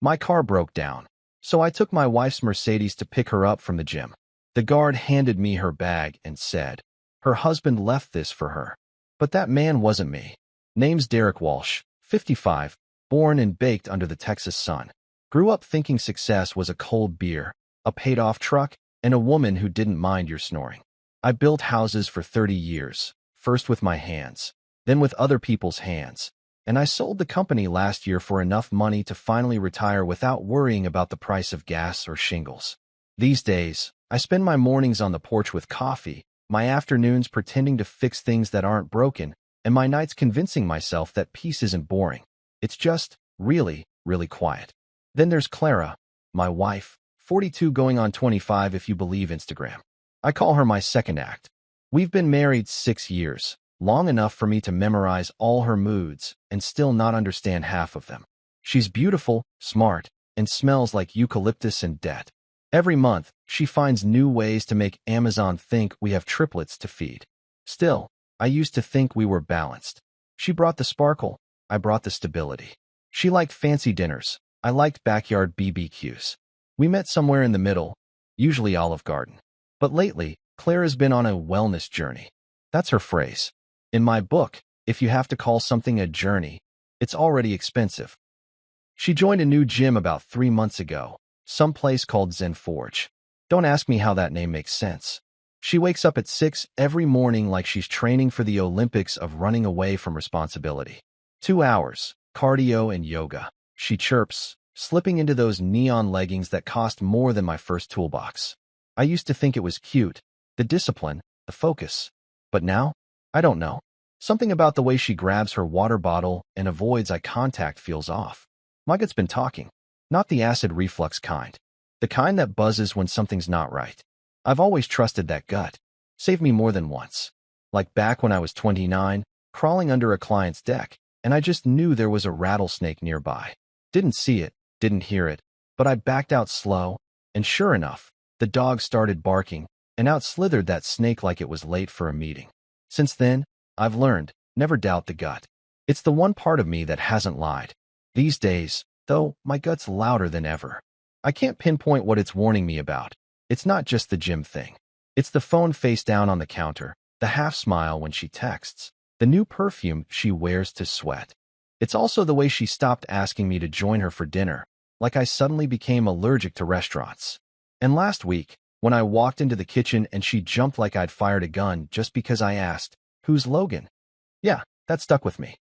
My car broke down, so I took my wife's Mercedes to pick her up from the gym. The guard handed me her bag and said, her husband left this for her. But that man wasn't me. Name's Derek Walsh, 55, born and baked under the Texas sun. Grew up thinking success was a cold beer, a paid-off truck, and a woman who didn't mind your snoring. I built houses for 30 years, first with my hands, then with other people's hands, and I sold the company last year for enough money to finally retire without worrying about the price of gas or shingles. These days, I spend my mornings on the porch with coffee, my afternoons pretending to fix things that aren't broken, and my nights convincing myself that peace isn't boring. It's just really, really quiet. Then there's Clara, my wife, 42 going on 25 if you believe Instagram. I call her my second act. We've been married 6 years, long enough for me to memorize all her moods and still not understand half of them. She's beautiful, smart, and smells like eucalyptus and debt. Every month, she finds new ways to make Amazon think we have triplets to feed. Still, I used to think we were balanced. She brought the sparkle, I brought the stability. She liked fancy dinners, I liked backyard BBQs. We met somewhere in the middle, usually Olive Garden. But lately, Clara's been on a wellness journey. That's her phrase. In my book, if you have to call something a journey, it's already expensive. She joined a new gym about 3 months ago, some place called Zen Forge. Don't ask me how that name makes sense. She wakes up at 6 every morning like she's training for the Olympics of running away from responsibility. 2 hours, cardio and yoga. She chirps, slipping into those neon leggings that cost more than my first toolbox. I used to think it was cute, the discipline, the focus. But now, I don't know. Something about the way she grabs her water bottle and avoids eye contact feels off. My gut's been talking. Not the acid reflux kind. The kind that buzzes when something's not right. I've always trusted that gut. Saved me more than once. Like back when I was 29, crawling under a client's deck, and I just knew there was a rattlesnake nearby. Didn't see it, didn't hear it, but I backed out slow, and sure enough, the dog started barking, and out slithered that snake like it was late for a meeting. Since then, I've learned, never doubt the gut. It's the one part of me that hasn't lied. These days, though, my gut's louder than ever. I can't pinpoint what it's warning me about. It's not just the gym thing. It's the phone face down on the counter, the half smile when she texts, the new perfume she wears to sweat. It's also the way she stopped asking me to join her for dinner, like I suddenly became allergic to restaurants. And last week, when I walked into the kitchen and she jumped like I'd fired a gun just because I asked, "Who's Logan?" Yeah, that stuck with me.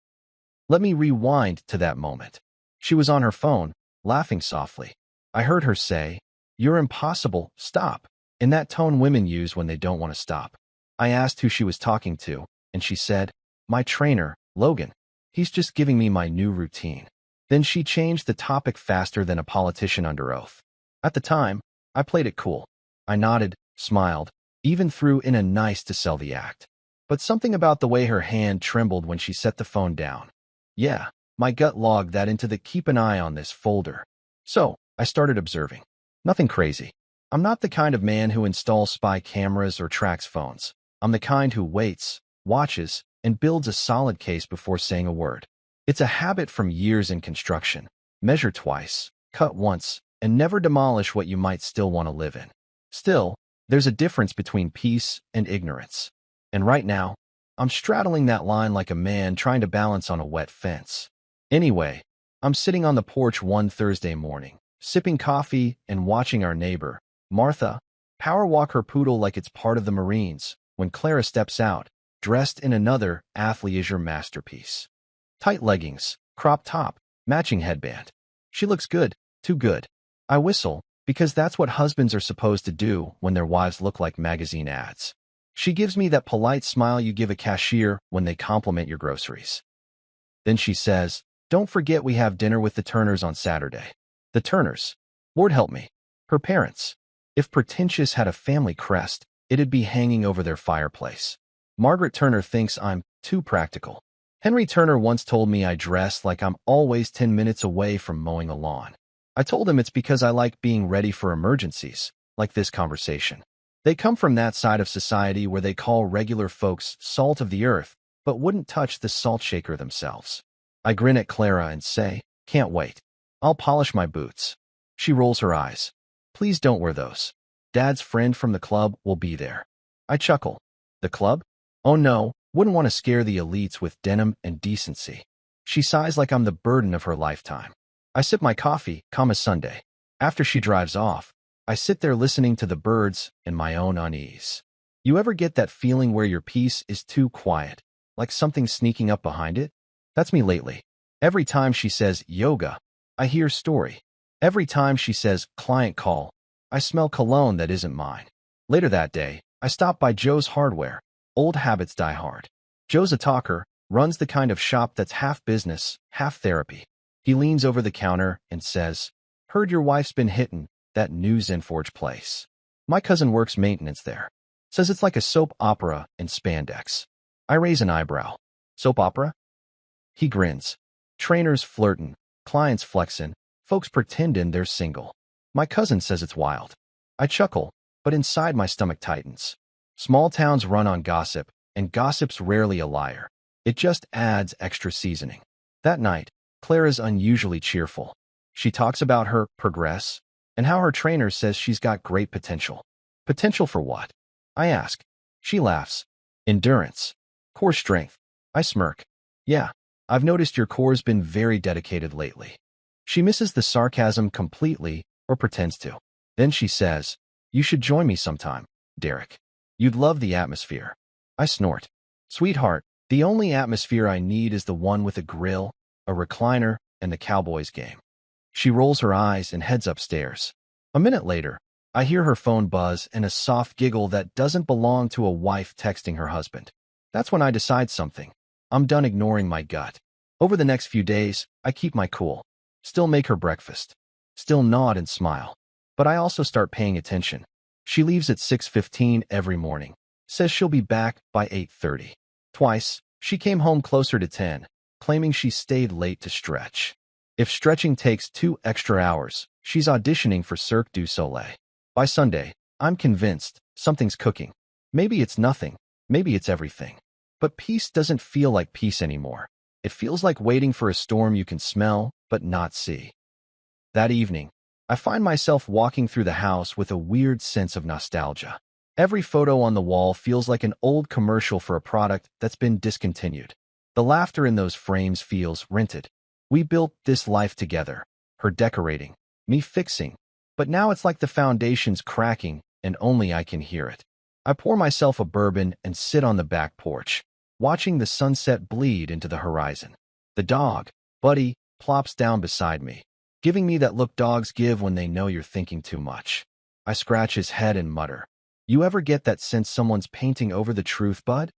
Let me rewind to that moment. She was on her phone, laughing softly. I heard her say, "You're impossible, stop," in that tone women use when they don't want to stop. I asked who she was talking to, and she said, "My trainer, Logan. He's just giving me my new routine." Then she changed the topic faster than a politician under oath. At the time, I played it cool. I nodded, smiled, even threw in a nice to sell the act. But something about the way her hand trembled when she set the phone down. Yeah, my gut logged that into the keep an eye on this folder. So, I started observing. Nothing crazy. I'm not the kind of man who installs spy cameras or tracks phones. I'm the kind who waits, watches, and builds a solid case before saying a word. It's a habit from years in construction. Measure twice, cut once, and never demolish what you might still want to live in. Still, there's a difference between peace and ignorance. And right now, I'm straddling that line like a man trying to balance on a wet fence. Anyway, I'm sitting on the porch one Thursday morning, sipping coffee and watching our neighbor, Martha, power walk her poodle like it's part of the Marines, when Clara steps out, dressed in another athleisure masterpiece. Tight leggings, crop top, matching headband. She looks good, too good. I whistle, because that's what husbands are supposed to do when their wives look like magazine ads. She gives me that polite smile you give a cashier when they compliment your groceries. Then she says, "Don't forget we have dinner with the Turners on Saturday." The Turners. Lord help me. Her parents. If pretentious had a family crest, it'd be hanging over their fireplace. Margaret Turner thinks I'm too practical. Henry Turner once told me I dress like I'm always 10 minutes away from mowing a lawn. I told him it's because I like being ready for emergencies, like this conversation. They come from that side of society where they call regular folks salt of the earth, but wouldn't touch the salt shaker themselves. I grin at Clara and say, "Can't wait. I'll polish my boots. She rolls her eyes. Please don't wear those. Dad's friend from the club will be there. I chuckle. The club? Oh no, wouldn't want to scare the elites with denim and decency. She sighs like I'm the burden of her lifetime. I sip my coffee, calm as Sunday. After she drives off, I sit there listening to the birds and my own unease. You ever get that feeling where your peace is too quiet, like something sneaking up behind it? That's me lately. Every time she says yoga, I hear story. Every time she says client call, I smell cologne that isn't mine. Later that day, I stop by Joe's Hardware. Old habits die hard. Joe's a talker, runs the kind of shop that's half business, half therapy. He leans over the counter and says, "Heard your wife's been hittin' that new Zenforge place." My cousin works maintenance there. Says it's like a soap opera in spandex. I raise an eyebrow. Soap opera? He grins. Trainers flirtin', clients flexin', folks pretendin' they're single. My cousin says it's wild. I chuckle, but inside my stomach tightens. Small towns run on gossip, and gossip's rarely a liar. It just adds extra seasoning. That night, Clara's unusually cheerful. She talks about her progress and how her trainer says she's got great potential. Potential for what? I ask. She laughs. Endurance. Core strength. I smirk. Yeah, I've noticed your core's been very dedicated lately. She misses the sarcasm completely, or pretends to. Then she says, "You should join me sometime, Derek. You'd love the atmosphere." I snort. Sweetheart, the only atmosphere I need is the one with a grill, a recliner, and the Cowboys game. She rolls her eyes and heads upstairs. A minute later, I hear her phone buzz and a soft giggle that doesn't belong to a wife texting her husband. That's when I decide something. I'm done ignoring my gut. Over the next few days, I keep my cool. Still make her breakfast. Still nod and smile. But I also start paying attention. She leaves at 6:15 every morning. Says she'll be back by 8:30. Twice, she came home closer to 10, claiming she stayed late to stretch. If stretching takes 2 extra hours, she's auditioning for Cirque du Soleil. By Sunday, I'm convinced something's cooking. Maybe it's nothing. Maybe it's everything. But peace doesn't feel like peace anymore. It feels like waiting for a storm you can smell but not see. That evening, I find myself walking through the house with a weird sense of nostalgia. Every photo on the wall feels like an old commercial for a product that's been discontinued. The laughter in those frames feels rented. We built this life together, her decorating, me fixing, but now it's like the foundation's cracking and only I can hear it. I pour myself a bourbon and sit on the back porch, watching the sunset bleed into the horizon. The dog, Buddy, plops down beside me, giving me that look dogs give when they know you're thinking too much. I scratch his head and mutter, "You ever get that sense someone's painting over the truth, bud?"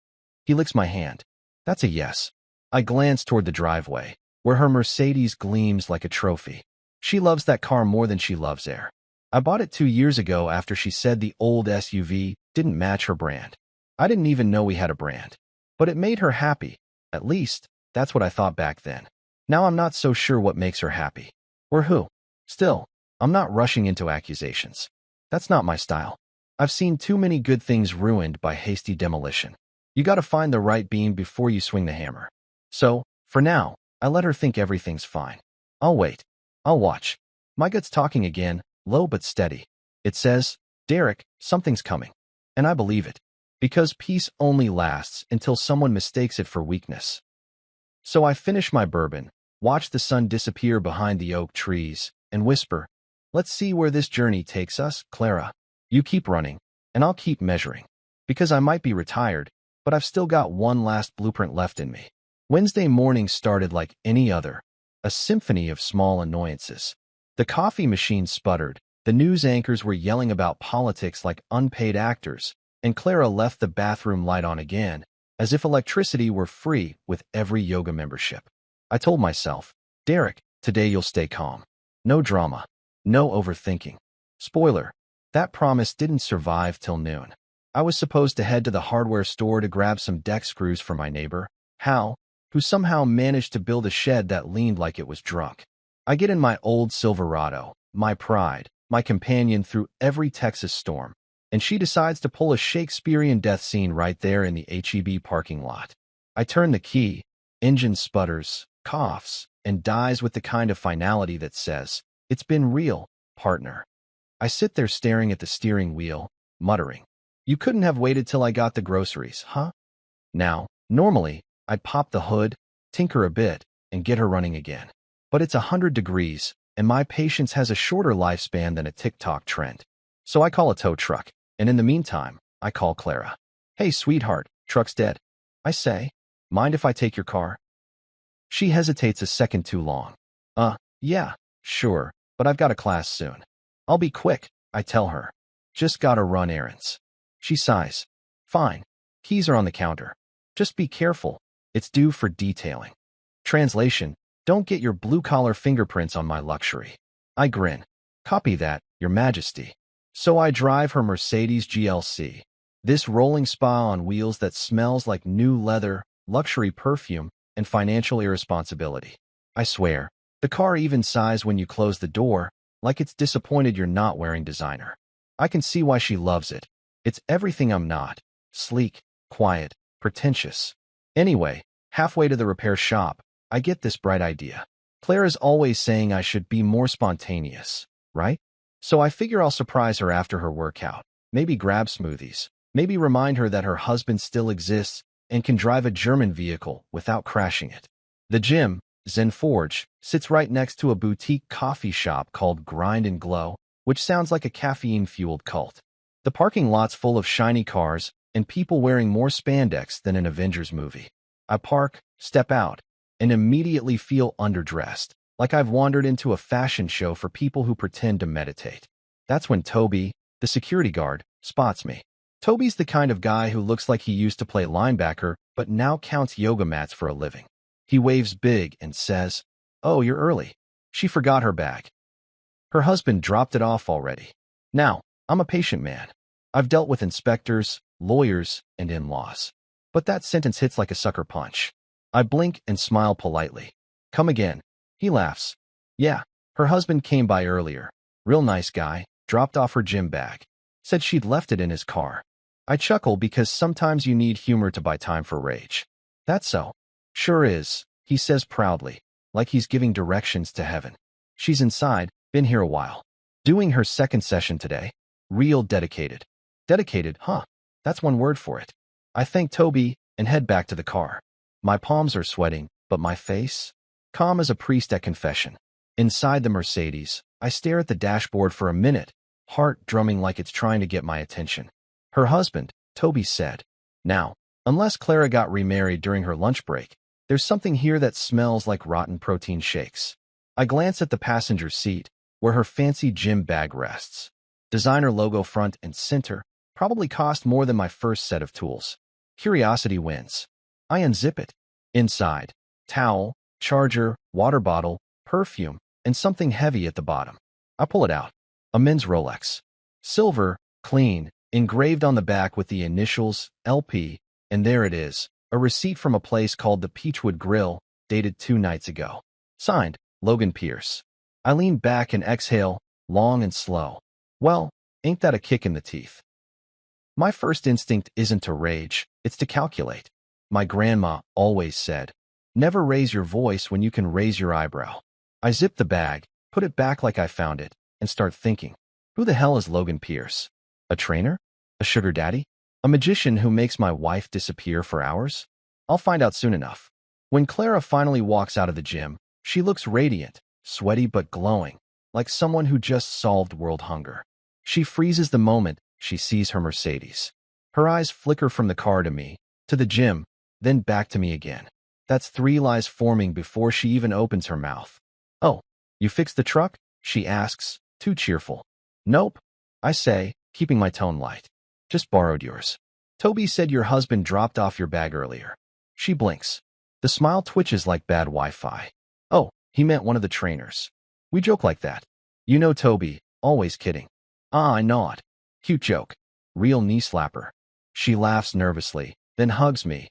He licks my hand. That's a yes. I glance toward the driveway, where her Mercedes gleams like a trophy. She loves that car more than she loves air. I bought it 2 years ago after she said the old SUV didn't match her brand. I didn't even know we had a brand. But it made her happy. At least, that's what I thought back then. Now I'm not so sure what makes her happy. Or who. Still, I'm not rushing into accusations. That's not my style. I've seen too many good things ruined by hasty demolition. You gotta find the right beam before you swing the hammer. So, for now, I let her think everything's fine. I'll wait. I'll watch. My gut's talking again, low but steady. It says, "Derek, something's coming." And I believe it. Because peace only lasts until someone mistakes it for weakness. So I finish my bourbon, watch the sun disappear behind the oak trees, and whisper, "Let's see where this journey takes us, Clara. You keep running, and I'll keep measuring. Because I might be retired, but I've still got one last blueprint left in me." Wednesday morning started like any other, a symphony of small annoyances. The coffee machine sputtered, the news anchors were yelling about politics like unpaid actors, and Clara left the bathroom light on again, as if electricity were free with every yoga membership. I told myself, "Derek, today you'll stay calm. No drama. No overthinking." Spoiler, that promise didn't survive till noon. I was supposed to head to the hardware store to grab some deck screws for my neighbor, Hal, who somehow managed to build a shed that leaned like it was drunk. I get in my old Silverado, my pride, my companion through every Texas storm, and she decides to pull a Shakespearean death scene right there in the HEB parking lot. I turn the key, engine sputters, coughs, and dies with the kind of finality that says, "It's been real, partner." I sit there staring at the steering wheel, muttering, "You couldn't have waited till I got the groceries, huh?" Now, normally, I'd pop the hood, tinker a bit, and get her running again. But it's 100 degrees, and my patience has a shorter lifespan than a TikTok trend. So I call a tow truck, and in the meantime, I call Clara. "Hey, sweetheart, truck's dead." I say, "Mind if I take your car?" She hesitates a second too long. Yeah, sure, but I've got a class soon." "I'll be quick," I tell her. "Just gotta run errands." She sighs. "Fine. Keys are on the counter. Just be careful. It's due for detailing." Translation: don't get your blue-collar fingerprints on my luxury. I grin. "Copy that, Your Majesty." So I drive her Mercedes GLC. This rolling spa on wheels that smells like new leather, luxury perfume, and financial irresponsibility. I swear, the car even sighs when you close the door, like it's disappointed you're not wearing designer. I can see why she loves it. It's everything I'm not. Sleek, quiet, pretentious. Anyway, halfway to the repair shop, I get this bright idea. Clara's always saying I should be more spontaneous, right? So I figure I'll surprise her after her workout. Maybe grab smoothies. Maybe remind her that her husband still exists and can drive a German vehicle without crashing it. The gym, Zen Forge, sits right next to a boutique coffee shop called Grind and Glow, which sounds like a caffeine-fueled cult. The parking lot's full of shiny cars and people wearing more spandex than an Avengers movie. I park, step out, and immediately feel underdressed, like I've wandered into a fashion show for people who pretend to meditate. That's when Toby, the security guard, spots me. Toby's the kind of guy who looks like he used to play linebacker but now counts yoga mats for a living. He waves big and says, "Oh, you're early. She forgot her bag. Her husband dropped it off already." Now, I'm a patient man. I've dealt with inspectors, lawyers, and in-laws. But that sentence hits like a sucker punch. I blink and smile politely. "Come again." He laughs. "Yeah, her husband came by earlier. Real nice guy, dropped off her gym bag. Said she'd left it in his car." I chuckle because sometimes you need humor to buy time for rage. "That's so." "Sure is," he says proudly, like he's giving directions to heaven. "She's inside, been here a while. Doing her second session today. Real dedicated." Dedicated, huh? That's one word for it. I thank Toby and head back to the car. My palms are sweating, but my face? Calm as a priest at confession. Inside the Mercedes, I stare at the dashboard for a minute, heart drumming like it's trying to get my attention. Her husband, Toby said. Now, unless Clara got remarried during her lunch break, there's something here that smells like rotten protein shakes. I glance at the passenger seat, where her fancy gym bag rests. Designer logo front and center, probably cost more than my first set of tools. Curiosity wins. I unzip it. Inside, towel, charger, water bottle, perfume, and something heavy at the bottom. I pull it out. A men's Rolex. Silver, clean, engraved on the back with the initials, LP, and there it is, a receipt from a place called the Peachwood Grill, dated 2 nights ago. Signed, Logan Pierce. I lean back and exhale, long and slow. Well, ain't that a kick in the teeth? My first instinct isn't to rage, it's to calculate. My grandma always said, never raise your voice when you can raise your eyebrow. I zip the bag, put it back like I found it, and start thinking, who the hell is Logan Pierce? A trainer? A sugar daddy? A magician who makes my wife disappear for hours? I'll find out soon enough. When Clara finally walks out of the gym, she looks radiant, sweaty but glowing, like someone who just solved world hunger. She freezes the moment she sees her Mercedes. Her eyes flicker from the car to me, to the gym, then back to me again. That's 3 lies forming before she even opens her mouth. "Oh, you fixed the truck?" she asks, too cheerful. "Nope," I say, keeping my tone light. "Just borrowed yours. Toby said your husband dropped off your bag earlier." She blinks. The smile twitches like bad Wi-Fi. "Oh, he meant one of the trainers. We joke like that. You know Toby, always kidding." "Ah, I know it. Cute joke. Real knee slapper." She laughs nervously, then hugs me.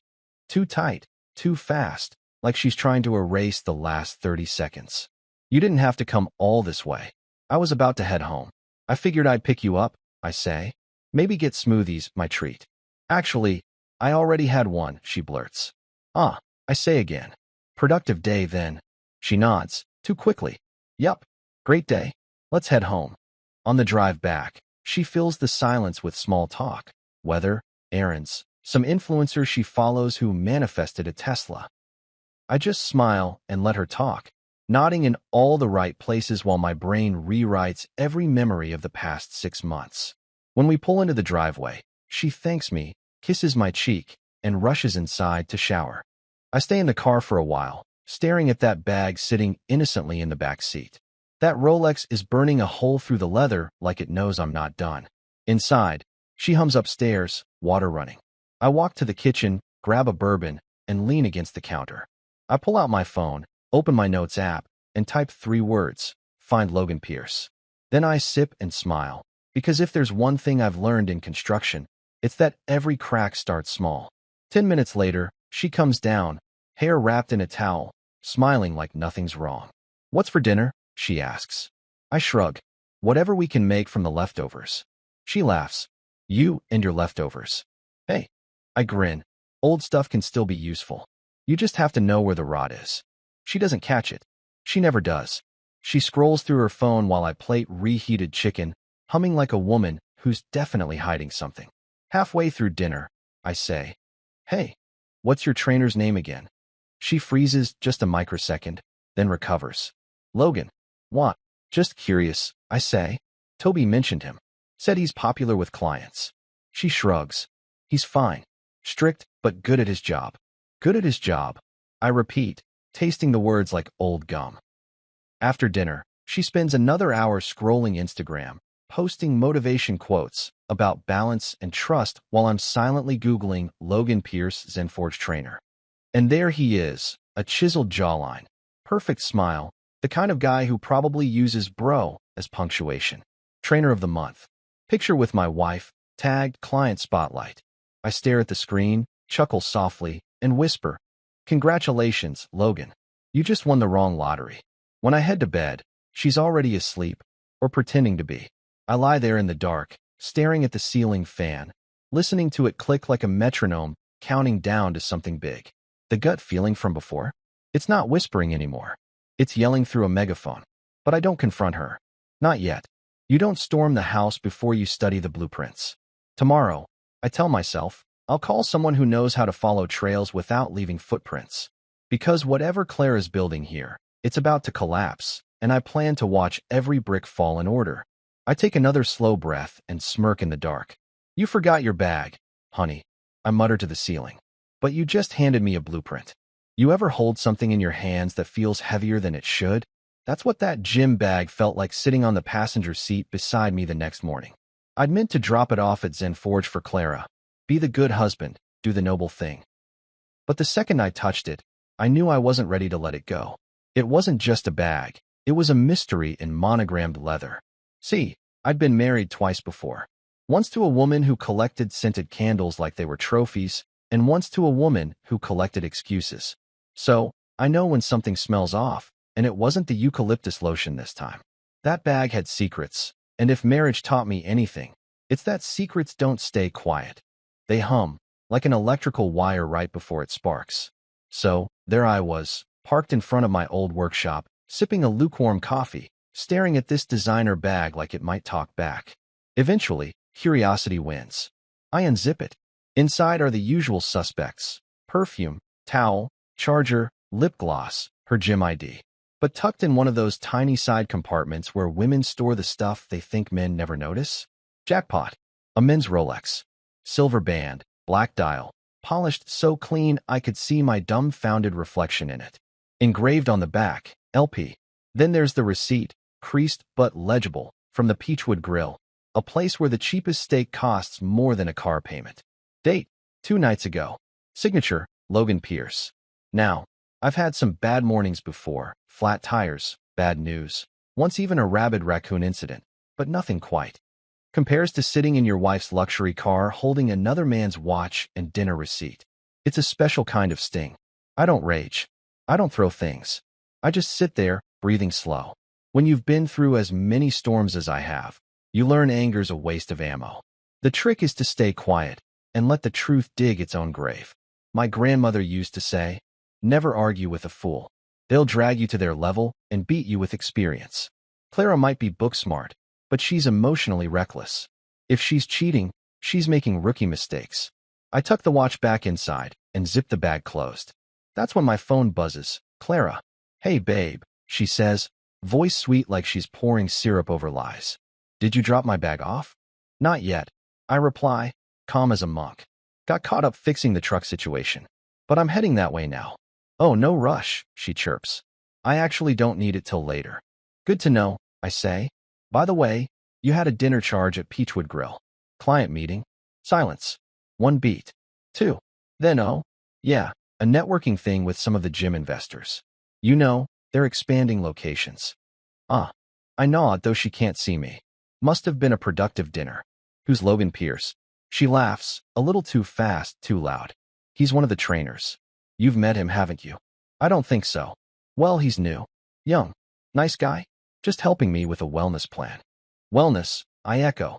Too tight, too fast, like she's trying to erase the last 30 seconds. "You didn't have to come all this way. I was about to head home. I figured I'd pick you up," I say. "Maybe get smoothies, my treat." "Actually, I already had one," she blurts. "Ah," I say again. "Productive day then." She nods, too quickly. Yup. Great day. Let's head home. On the drive back, she fills the silence with small talk. Weather, errands, some influencer she follows who manifested a Tesla. I just smile and let her talk, nodding in all the right places while my brain rewrites every memory of the past 6 months. When we pull into the driveway, she thanks me, kisses my cheek, and rushes inside to shower. I stay in the car for a while, staring at that bag sitting innocently in the back seat. That Rolex is burning a hole through the leather like it knows I'm not done. Inside, she hums upstairs, water running. I walk to the kitchen, grab a bourbon, and lean against the counter. I pull out my phone, open my notes app, and type 3 words, find Logan Pierce. Then I sip and smile, because if there's one thing I've learned in construction, it's that every crack starts small. 10 minutes later, she comes down, hair wrapped in a towel, smiling like nothing's wrong. What's for dinner? She asks. I shrug. Whatever we can make from the leftovers. She laughs. You and your leftovers. Hey. I grin. Old stuff can still be useful. You just have to know where the rod is. She doesn't catch it. She never does. She scrolls through her phone while I plate reheated chicken, humming like a woman who's definitely hiding something. Halfway through dinner, I say, Hey, what's your trainer's name again? She freezes just a microsecond, then recovers. Logan. What? Just curious, I say. Toby mentioned him. Said he's popular with clients. She shrugs. He's fine. Strict, but good at his job. Good at his job. I repeat, tasting the words like old gum. After dinner, she spends another hour scrolling Instagram, posting motivation quotes about balance and trust while I'm silently Googling Logan Pierce ZenForge trainer. And there he is, a chiseled jawline, perfect smile, the kind of guy who probably uses bro as punctuation. Trainer of the month. Picture with my wife, tagged client spotlight. I stare at the screen, chuckle softly, and whisper, Congratulations, Logan. You just won the wrong lottery. When I head to bed, she's already asleep, or pretending to be. I lie there in the dark, staring at the ceiling fan, listening to it click like a metronome, counting down to something big. The gut feeling from before? It's not whispering anymore. It's yelling through a megaphone. But I don't confront her. Not yet. You don't storm the house before you study the blueprints. Tomorrow, I tell myself, I'll call someone who knows how to follow trails without leaving footprints. Because whatever Claire is building here, it's about to collapse, and I plan to watch every brick fall in order. I take another slow breath and smirk in the dark. You forgot your bag, honey, I mutter to the ceiling. But you just handed me a blueprint. You ever hold something in your hands that feels heavier than it should? That's what that gym bag felt like sitting on the passenger seat beside me the next morning. I'd meant to drop it off at ZenForge for Clara. Be the good husband, do the noble thing. But the second I touched it, I knew I wasn't ready to let it go. It wasn't just a bag. It was a mystery in monogrammed leather. See, I'd been married twice before. Once to a woman who collected scented candles like they were trophies, and once to a woman who collected excuses. So, I know when something smells off, and it wasn't the eucalyptus lotion this time. That bag had secrets, and if marriage taught me anything, it's that secrets don't stay quiet. They hum, like an electrical wire right before it sparks. So, there I was, parked in front of my old workshop, sipping a lukewarm coffee, staring at this designer bag like it might talk back. Eventually, curiosity wins. I unzip it. Inside are the usual suspects: perfume, towel, charger, lip gloss, her gym ID. But tucked in one of those tiny side compartments where women store the stuff they think men never notice? Jackpot. A men's Rolex. Silver band, black dial, polished so clean I could see my dumbfounded reflection in it. Engraved on the back, LP. Then there's the receipt, creased but legible, from the Peachwood Grill, a place where the cheapest steak costs more than a car payment. Date: 2 nights ago. Signature: Logan Pierce. Now, I've had some bad mornings before, flat tires, bad news, once even a rabid raccoon incident, but nothing quite compares to sitting in your wife's luxury car holding another man's watch and dinner receipt. It's a special kind of sting. I don't rage. I don't throw things. I just sit there, breathing slow. When you've been through as many storms as I have, you learn anger's a waste of ammo. The trick is to stay quiet and let the truth dig its own grave. My grandmother used to say, never argue with a fool. They'll drag you to their level and beat you with experience. Clara might be book smart, but she's emotionally reckless. If she's cheating, she's making rookie mistakes. I tuck the watch back inside and zip the bag closed. That's when my phone buzzes. Clara. Hey, babe, she says, voice sweet like she's pouring syrup over lies. Did you drop my bag off? Not yet, I reply, calm as a monk. Got caught up fixing the truck situation. But I'm heading that way now. Oh, no rush, she chirps. I actually don't need it till later. Good to know, I say. By the way, you had a dinner charge at Peachwood Grill. Client meeting. Silence. 1 beat. 2. Then oh, yeah, a networking thing with some of the gym investors. You know, they're expanding locations. Ah. I nod, though she can't see me. Must have been a productive dinner. Who's Logan Pierce? She laughs, a little too fast, too loud. He's one of the trainers. You've met him, haven't you? I don't think so. Well, he's new. Young. Nice guy. Just helping me with a wellness plan. Wellness, I echo.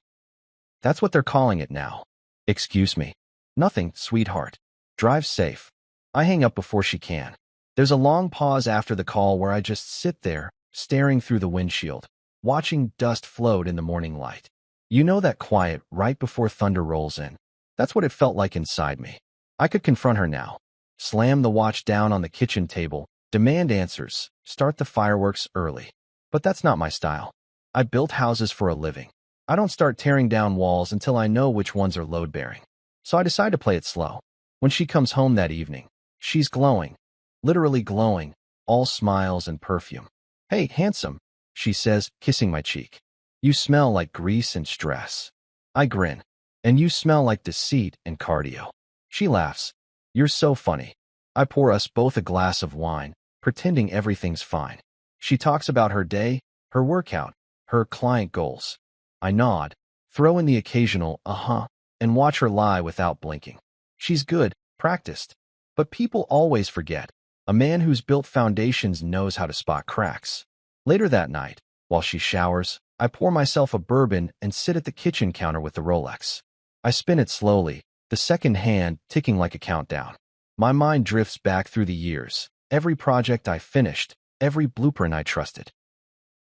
That's what they're calling it now. Excuse me. Nothing, sweetheart. Drive safe. I hang up before she can. There's a long pause after the call where I just sit there, staring through the windshield, watching dust float in the morning light. You know that quiet right before thunder rolls in? That's what it felt like inside me. I could confront her now. Slam the watch down on the kitchen table, demand answers, start the fireworks early. But that's not my style. I built houses for a living. I don't start tearing down walls until I know which ones are load-bearing. So I decide to play it slow. When she comes home that evening, she's glowing. Literally glowing, all smiles and perfume. Hey, handsome, she says, kissing my cheek. You smell like grease and stress. I grin. And you smell like deceit and cardio. She laughs. You're so funny. I pour us both a glass of wine, pretending everything's fine. She talks about her day, her workout, her client goals. I nod, throw in the occasional uh-huh, and watch her lie without blinking. She's good, practiced. But people always forget. A man who's built foundations knows how to spot cracks. Later that night, while she showers, I pour myself a bourbon and sit at the kitchen counter with the Rolex. I spin it slowly, the second hand ticking like a countdown. My mind drifts back through the years, every project I finished, every blueprint I trusted.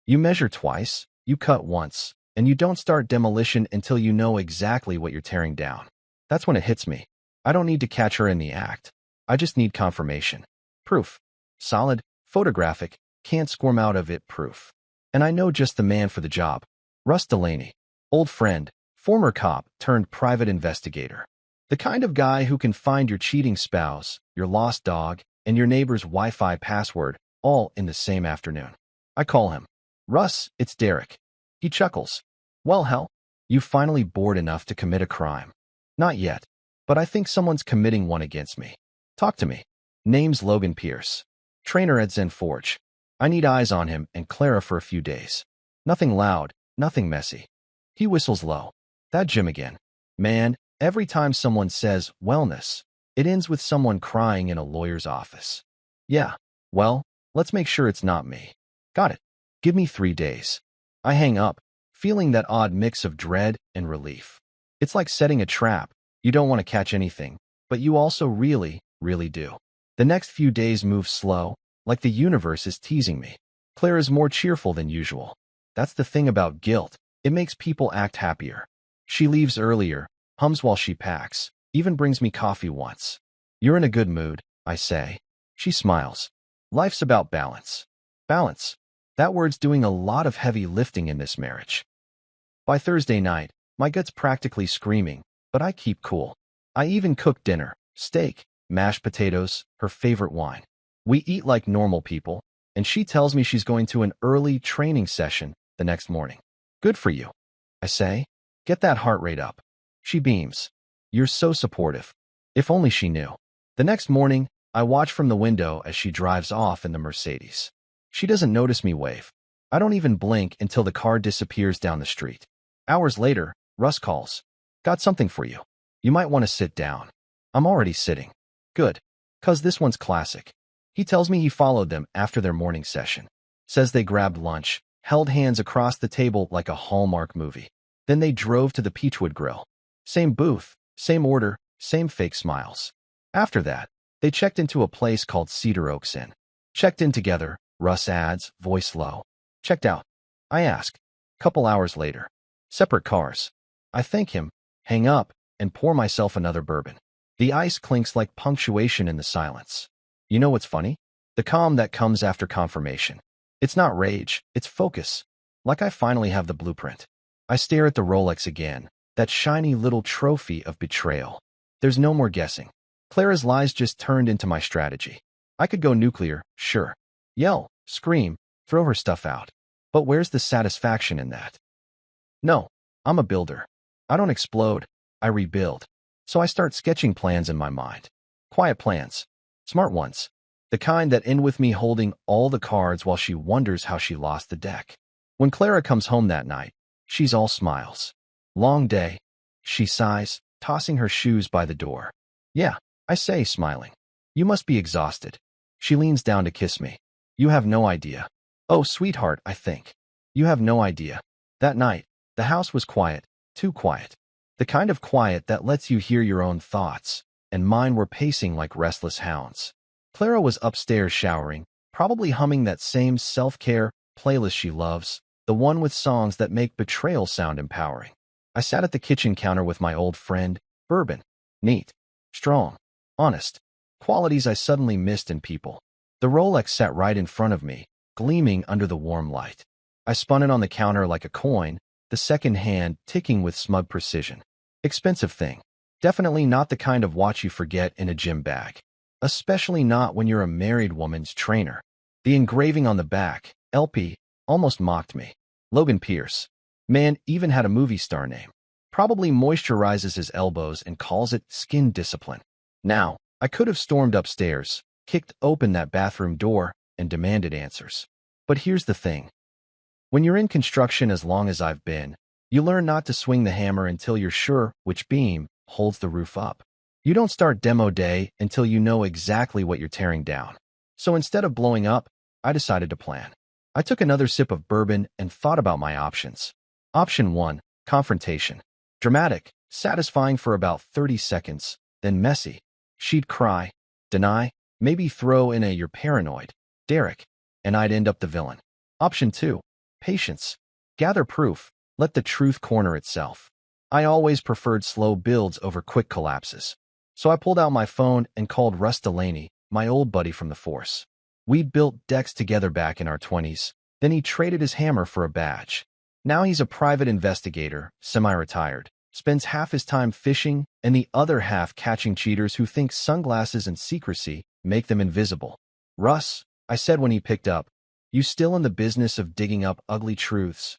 You measure twice, you cut once, and you don't start demolition until you know exactly what you're tearing down. That's when it hits me. I don't need to catch her in the act. I just need confirmation. Proof. Solid, photographic, can't squirm out of it proof. And I know just the man for the job. Russ Delaney. Old friend, former cop turned private investigator. The kind of guy who can find your cheating spouse, your lost dog, and your neighbor's Wi-Fi password, all in the same afternoon. I call him. Russ, it's Derek. He chuckles. Well, hell, you finally bored enough to commit a crime. Not yet, but I think someone's committing one against me. Talk to me. Name's Logan Pierce. Trainer at Zen Forge. I need eyes on him and Clara for a few days. Nothing loud, nothing messy. He whistles low. That gym again. Man, every time someone says wellness, it ends with someone crying in a lawyer's office. Yeah, well, let's make sure it's not me. Got it. Give me 3 days. I hang up, feeling that odd mix of dread and relief. It's like setting a trap. You don't want to catch anything, but you also really do. The next few days move slow, like the universe is teasing me. Clara's more cheerful than usual. That's the thing about guilt. It makes people act happier. She leaves earlier, hums while she packs, even brings me coffee once. You're in a good mood, I say. She smiles. Life's about balance. Balance. That word's doing a lot of heavy lifting in this marriage. By Thursday night, my gut's practically screaming, but I keep cool. I even cook dinner, steak, mashed potatoes, her favorite wine. We eat like normal people, and she tells me she's going to an early training session the next morning. Good for you, I say. Get that heart rate up. She beams. You're so supportive. If only she knew. The next morning, I watch from the window as she drives off in the Mercedes. She doesn't notice me wave. I don't even blink until the car disappears down the street. Hours later, Russ calls. Got something for you. You might want to sit down. I'm already sitting. Good. 'Cause this one's classic. He tells me he followed them after their morning session. Says they grabbed lunch, held hands across the table like a Hallmark movie. Then they drove to the Peachwood Grill. Same booth, same order, same fake smiles. After that, they checked into a place called Cedar Oaks Inn. Checked in together, Russ adds, voice low. Checked out. I ask. Couple hours later. Separate cars. I thank him, hang up, and pour myself another bourbon. The ice clinks like punctuation in the silence. You know what's funny? The calm that comes after confirmation. It's not rage, it's focus. Like I finally have the blueprint. I stare at the Rolex again, that shiny little trophy of betrayal. There's no more guessing. Clara's lies just turned into my strategy. I could go nuclear, sure. Yell, scream, throw her stuff out. But where's the satisfaction in that? No, I'm a builder. I don't explode, I rebuild. So I start sketching plans in my mind. Quiet plans. Smart ones. The kind that end with me holding all the cards while she wonders how she lost the deck. When Clara comes home that night, she's all smiles. Long day. She sighs, tossing her shoes by the door. Yeah, I say, smiling. You must be exhausted. She leans down to kiss me. You have no idea. Oh, sweetheart, I think. You have no idea. That night, the house was quiet, too quiet. The kind of quiet that lets you hear your own thoughts, and mine were pacing like restless hounds. Clara was upstairs showering, probably humming that same self-care playlist she loves, the one with songs that make betrayal sound empowering. I sat at the kitchen counter with my old friend, bourbon. Neat, strong, honest. Qualities I suddenly missed in people. The Rolex sat right in front of me, gleaming under the warm light. I spun it on the counter like a coin, the second hand ticking with smug precision. Expensive thing. Definitely not the kind of watch you forget in a gym bag. Especially not when you're a married woman's trainer. The engraving on the back, LP, almost mocked me. Logan Pierce. Man even had a movie star name. Probably moisturizes his elbows and calls it skin discipline. Now, I could have stormed upstairs, kicked open that bathroom door, and demanded answers. But here's the thing. When you're in construction as long as I've been, you learn not to swing the hammer until you're sure which beam holds the roof up. You don't start demo day until you know exactly what you're tearing down. So instead of blowing up, I decided to plan. I took another sip of bourbon and thought about my options. Option 1, confrontation. Dramatic, satisfying for about 30 seconds, then messy. She'd cry, deny, maybe throw in a "you're paranoid, Derek," and I'd end up the villain. Option 2, patience. Gather proof, let the truth corner itself. I always preferred slow builds over quick collapses. So I pulled out my phone and called Russ Delaney, my old buddy from the force. We'd built decks together back in our 20s, then he traded his hammer for a badge. Now he's a private investigator, semi-retired, spends half his time fishing and the other half catching cheaters who think sunglasses and secrecy make them invisible. Russ, I said when he picked up, you still in the business of digging up ugly truths?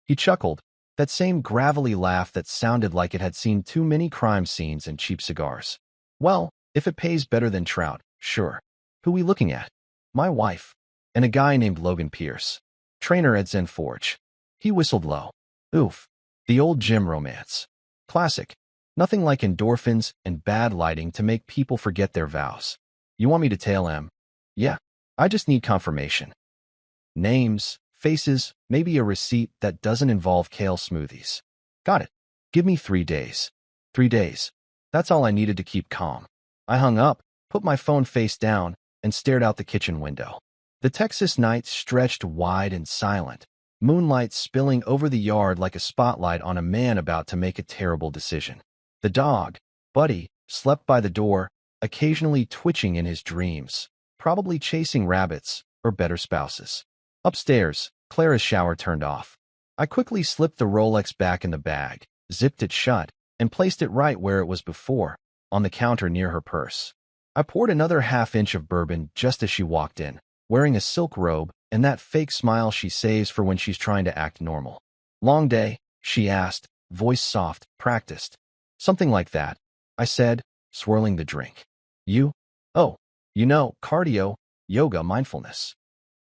He chuckled, that same gravelly laugh that sounded like it had seen too many crime scenes and cheap cigars. Well, if it pays better than trout, sure. Who we looking at? My wife. And a guy named Logan Pierce. Trainer at Zen Forge. He whistled low. Oof. The old gym romance. Classic. Nothing like endorphins and bad lighting to make people forget their vows. You want me to tail him? Yeah. I just need confirmation. Names, faces, maybe a receipt that doesn't involve kale smoothies. Got it. Give me 3 days. 3 days. That's all I needed to keep calm. I hung up, put my phone face down, and stared out the kitchen window. The Texas night stretched wide and silent, moonlight spilling over the yard like a spotlight on a man about to make a terrible decision. The dog, Buddy, slept by the door, occasionally twitching in his dreams, probably chasing rabbits or better spouses. Upstairs, Clara's shower turned off. I quickly slipped the Rolex back in the bag, zipped it shut, and placed it right where it was before, on the counter near her purse. I poured another half-inch of bourbon just as she walked in, wearing a silk robe and that fake smile she saves for when she's trying to act normal. Long day? She asked, voice soft, practiced. Something like that, I said, swirling the drink. You? Oh, cardio, yoga, mindfulness.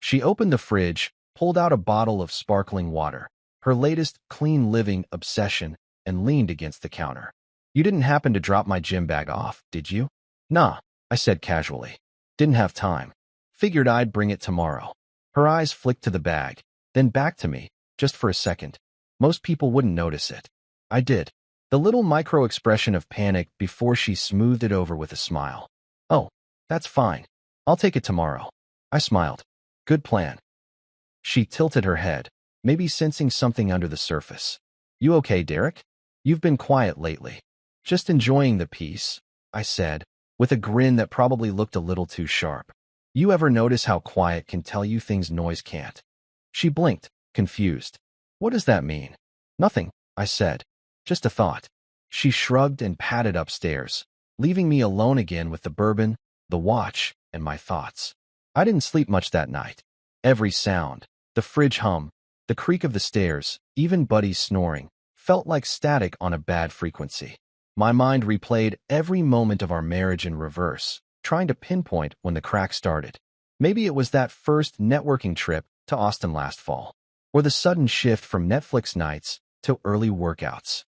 She opened the fridge, pulled out a bottle of sparkling water, her latest clean living obsession, and leaned against the counter. You didn't happen to drop my gym bag off, did you? Nah, I said casually. Didn't have time. Figured I'd bring it tomorrow. Her eyes flicked to the bag, then back to me, just for a second. Most people wouldn't notice it. I did. The little micro-expression of panic before she smoothed it over with a smile. Oh, that's fine. I'll take it tomorrow. I smiled. Good plan. She tilted her head, maybe sensing something under the surface. You okay, Derek? You've been quiet lately. Just enjoying the peace, I said, with a grin that probably looked a little too sharp. You ever notice how quiet can tell you things noise can't? She blinked, confused. What does that mean? Nothing, I said. Just a thought. She shrugged and padded upstairs, leaving me alone again with the bourbon, the watch, and my thoughts. I didn't sleep much that night. Every sound, the fridge hum, the creak of the stairs, even Buddy's snoring, felt like static on a bad frequency. My mind replayed every moment of our marriage in reverse, trying to pinpoint when the crack started. Maybe it was that first networking trip to Austin last fall, or the sudden shift from Netflix nights to early workouts.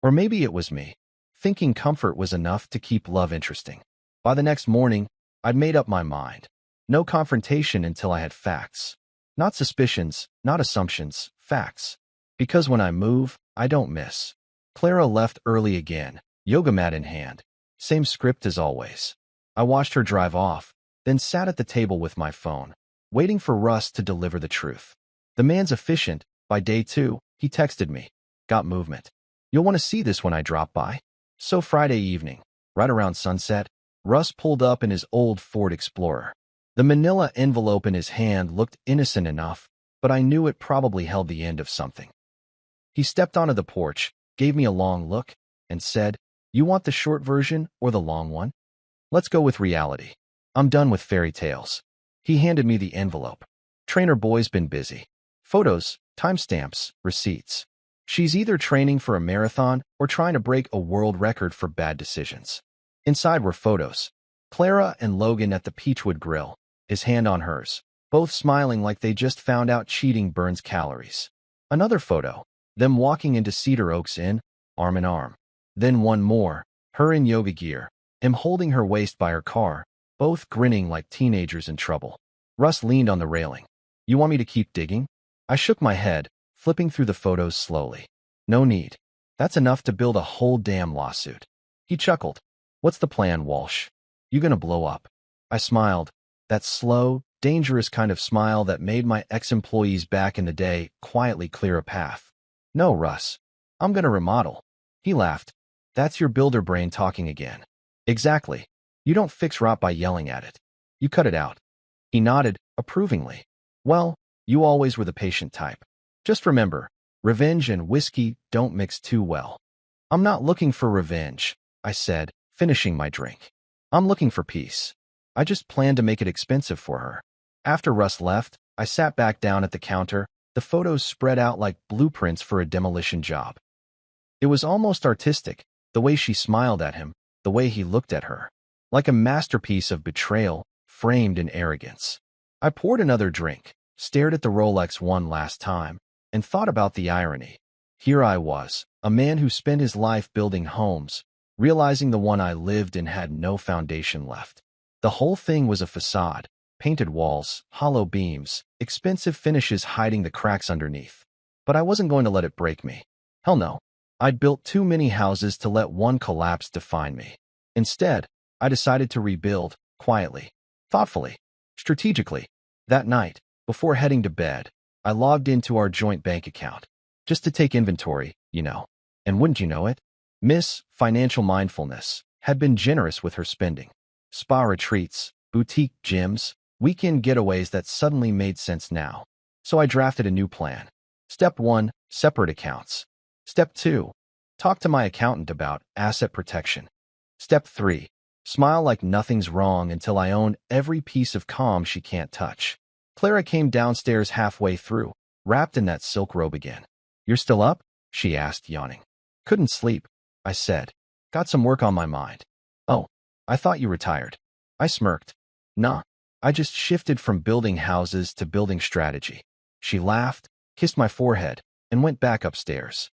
Or maybe it was me, thinking comfort was enough to keep love interesting. By the next morning, I'd made up my mind. No confrontation until I had facts. Not suspicions, not assumptions, facts. Because when I move, I don't miss. Clara left early again, yoga mat in hand. Same script as always. I watched her drive off, then sat at the table with my phone, waiting for Russ to deliver the truth. The man's efficient. By day 2, he texted me. Got movement. You'll want to see this when I drop by. So Friday evening, right around sunset, Russ pulled up in his old Ford Explorer. The manila envelope in his hand looked innocent enough, but I knew it probably held the end of something. He stepped onto the porch, gave me a long look, and said, You want the short version or the long one? Let's go with reality. I'm done with fairy tales. He handed me the envelope. Trainer boy's been busy. Photos, timestamps, receipts. She's either training for a marathon or trying to break a world record for bad decisions. Inside were photos. Clara and Logan at the Peachwood Grill, his hand on hers, both smiling like they just found out cheating burns calories. Another photo, them walking into Cedar Oaks Inn, arm in arm. Then one more, her in yoga gear, him holding her waist by her car, both grinning like teenagers in trouble. Russ leaned on the railing. You want me to keep digging? I shook my head, flipping through the photos slowly. No need. That's enough to build a whole damn lawsuit. He chuckled. What's the plan, Walsh? You gonna blow up? I smiled, that slow, dangerous kind of smile that made my ex-employees back in the day quietly clear a path. No, Russ. I'm gonna remodel. He laughed. That's your builder brain talking again. Exactly. You don't fix rot by yelling at it. You cut it out. He nodded, approvingly. Well, you always were the patient type. Just remember, revenge and whiskey don't mix too well. I'm not looking for revenge, I said, finishing my drink. I'm looking for peace. I just plan to make it expensive for her. After Russ left, I sat back down at the counter, the photos spread out like blueprints for a demolition job. It was almost artistic, the way she smiled at him, the way he looked at her. Like a masterpiece of betrayal, framed in arrogance. I poured another drink, stared at the Rolex one last time, and thought about the irony. Here I was, a man who spent his life building homes, realizing the one I lived in had no foundation left. The whole thing was a facade, painted walls, hollow beams, expensive finishes hiding the cracks underneath. But I wasn't going to let it break me. Hell no. I'd built too many houses to let one collapse define me. Instead, I decided to rebuild, quietly, thoughtfully, strategically. That night, before heading to bed, I logged into our joint bank account. Just to take inventory, you know. And wouldn't you know it? Miss Financial Mindfulness had been generous with her spending. Spa retreats, boutique gyms, weekend getaways that suddenly made sense now. So I drafted a new plan. Step 1, separate accounts. Step 2, talk to my accountant about asset protection. Step 3, smile like nothing's wrong until I own every piece of calm she can't touch. Clara came downstairs halfway through, wrapped in that silk robe again. You're still up? She asked, yawning. Couldn't sleep, I said. Got some work on my mind. Oh, I thought you retired. I smirked. Nah, I just shifted from building houses to building strategy. She laughed, kissed my forehead, and went back upstairs.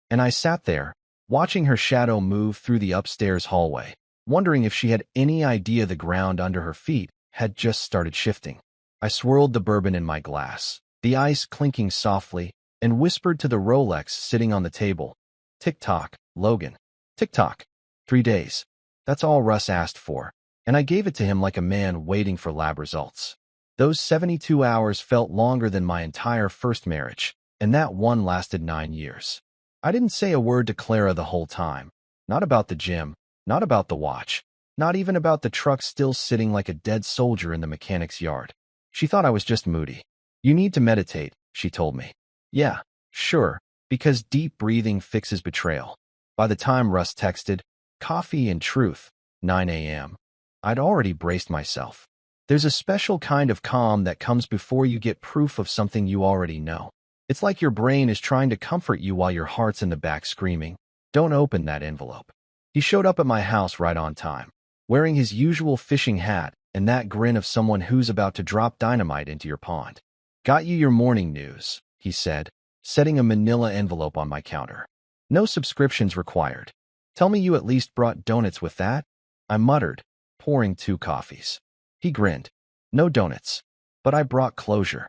And I sat there, watching her shadow move through the upstairs hallway, wondering if she had any idea the ground under her feet had just started shifting. I swirled the bourbon in my glass, the ice clinking softly, and whispered to the Rolex sitting on the table. Tick-tock, Logan. Tick-tock. 3 days. That's all Russ asked for, and I gave it to him like a man waiting for lab results. Those 72 hours felt longer than my entire first marriage, and that one lasted 9 years. I didn't say a word to Clara the whole time. Not about the gym, not about the watch, not even about the truck still sitting like a dead soldier in the mechanic's yard. She thought I was just moody. You need to meditate, she told me. Yeah, sure, because deep breathing fixes betrayal. By the time Russ texted, "Coffee and truth, 9 a.m., I'd already braced myself. There's a special kind of calm that comes before you get proof of something you already know. It's like your brain is trying to comfort you while your heart's in the back screaming, "Don't open that envelope." He showed up at my house right on time, wearing his usual fishing hat and that grin of someone who's about to drop dynamite into your pond. "Got you your morning news," he said, setting a manila envelope on my counter. "No subscriptions required. Tell me you at least brought donuts with that?" I muttered, pouring 2 coffees. He grinned. "No donuts. But I brought closure."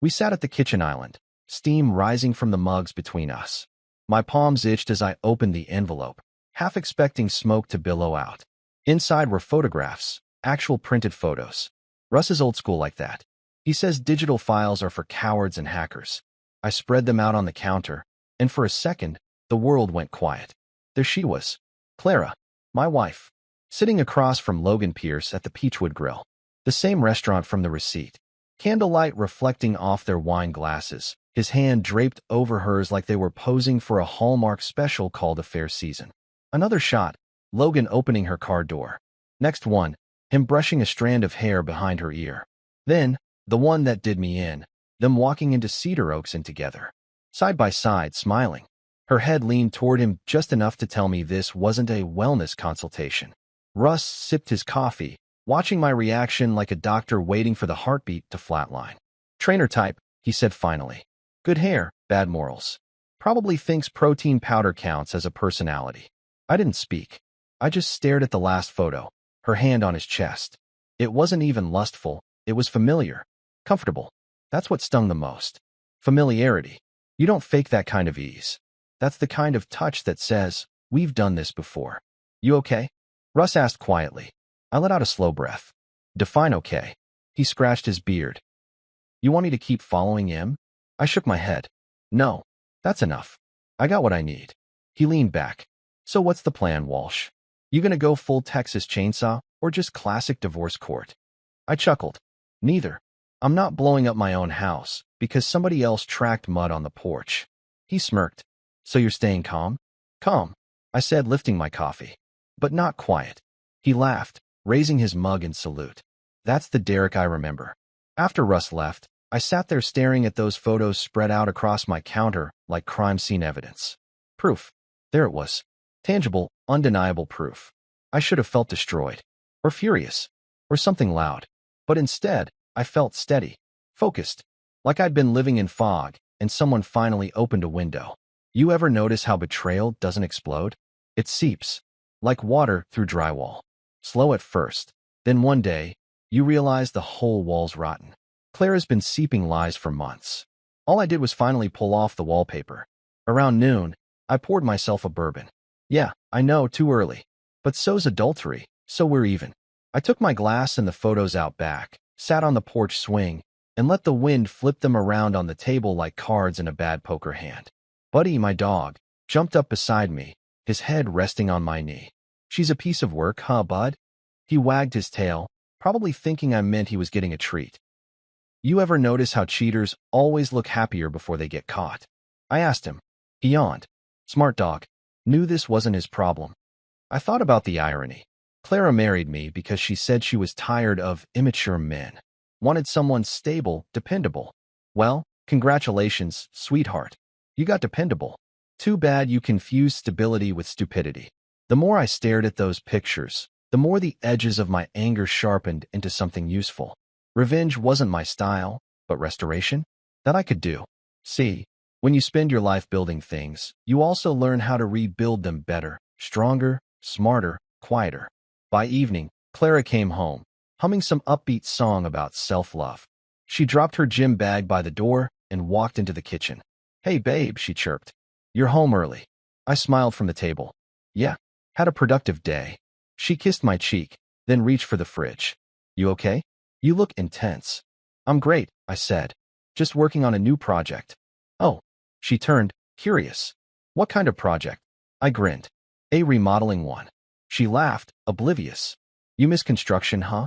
We sat at the kitchen island, steam rising from the mugs between us. My palms itched as I opened the envelope, half expecting smoke to billow out. Inside were photographs, actual printed photos. Russ is old school like that. He says digital files are for cowards and hackers. I spread them out on the counter, and for a second, the world went quiet. There she was, Clara, my wife, sitting across from Logan Pierce at the Peachwood Grill, the same restaurant from the receipt. Candlelight reflecting off their wine glasses, his hand draped over hers like they were posing for a Hallmark special called A Fair Season. Another shot, Logan opening her car door. Next one, him brushing a strand of hair behind her ear. Then, the one that did me in, them walking into Cedar Oaks and together. Side by side, smiling. Her head leaned toward him just enough to tell me this wasn't a wellness consultation. Russ sipped his coffee, watching my reaction like a doctor waiting for the heartbeat to flatline. "Trainer type," he said finally. "Good hair, bad morals. Probably thinks protein powder counts as a personality." I didn't speak. I just stared at the last photo, her hand on his chest. It wasn't even lustful, it was familiar. Comfortable. That's what stung the most. Familiarity. You don't fake that kind of ease. That's the kind of touch that says, "We've done this before." "You okay?" Russ asked quietly. I let out a slow breath. "Define okay." He scratched his beard. "You want me to keep following him?" I shook my head. "No, that's enough. I got what I need." He leaned back. "So what's the plan, Walsh? You gonna go full Texas Chainsaw or just classic divorce court?" I chuckled. "Neither. I'm not blowing up my own house because somebody else tracked mud on the porch." He smirked. "So you're staying calm?" "Calm," I said, lifting my coffee. "But not quiet." He laughed, raising his mug in salute. That's the Derek I remember. After Russ left, I sat there staring at those photos spread out across my counter like crime scene evidence. Proof. There it was. Tangible, undeniable proof. I should have felt destroyed, or furious, or something loud. But instead, I felt steady, focused, like I'd been living in fog, and someone finally opened a window. You ever notice how betrayal doesn't explode? It seeps, like water through drywall. Slow at first, then one day, you realize the whole wall's rotten. Clara's been seeping lies for months. All I did was finally pull off the wallpaper. Around noon, I poured myself a bourbon. Yeah, I know, too early. But so's adultery, so we're even. I took my glass and the photos out back, sat on the porch swing, and let the wind flip them around on the table like cards in a bad poker hand. Buddy, my dog, jumped up beside me, his head resting on my knee. "She's a piece of work, huh, bud?" He wagged his tail, probably thinking I meant he was getting a treat. "You ever notice how cheaters always look happier before they get caught?" I asked him. He yawned. Smart dog. Knew this wasn't his problem. I thought about the irony. Clara married me because she said she was tired of immature men. Wanted someone stable, dependable. Well, congratulations, sweetheart. You got dependable. Too bad you confused stability with stupidity. The more I stared at those pictures, the more the edges of my anger sharpened into something useful. Revenge wasn't my style, but restoration? That I could do. See, when you spend your life building things, you also learn how to rebuild them better, stronger, smarter, quieter. By evening, Clara came home, humming some upbeat song about self-love. She dropped her gym bag by the door and walked into the kitchen. "Hey babe," she chirped. "You're home early." I smiled from the table. "Yeah, had a productive day." She kissed my cheek, then reached for the fridge. "You okay?" You look intense. I'm great, I said. Just working on a new project. Oh, she turned, curious. What kind of project? I grinned. A remodeling one. She laughed, oblivious. You miss construction, huh?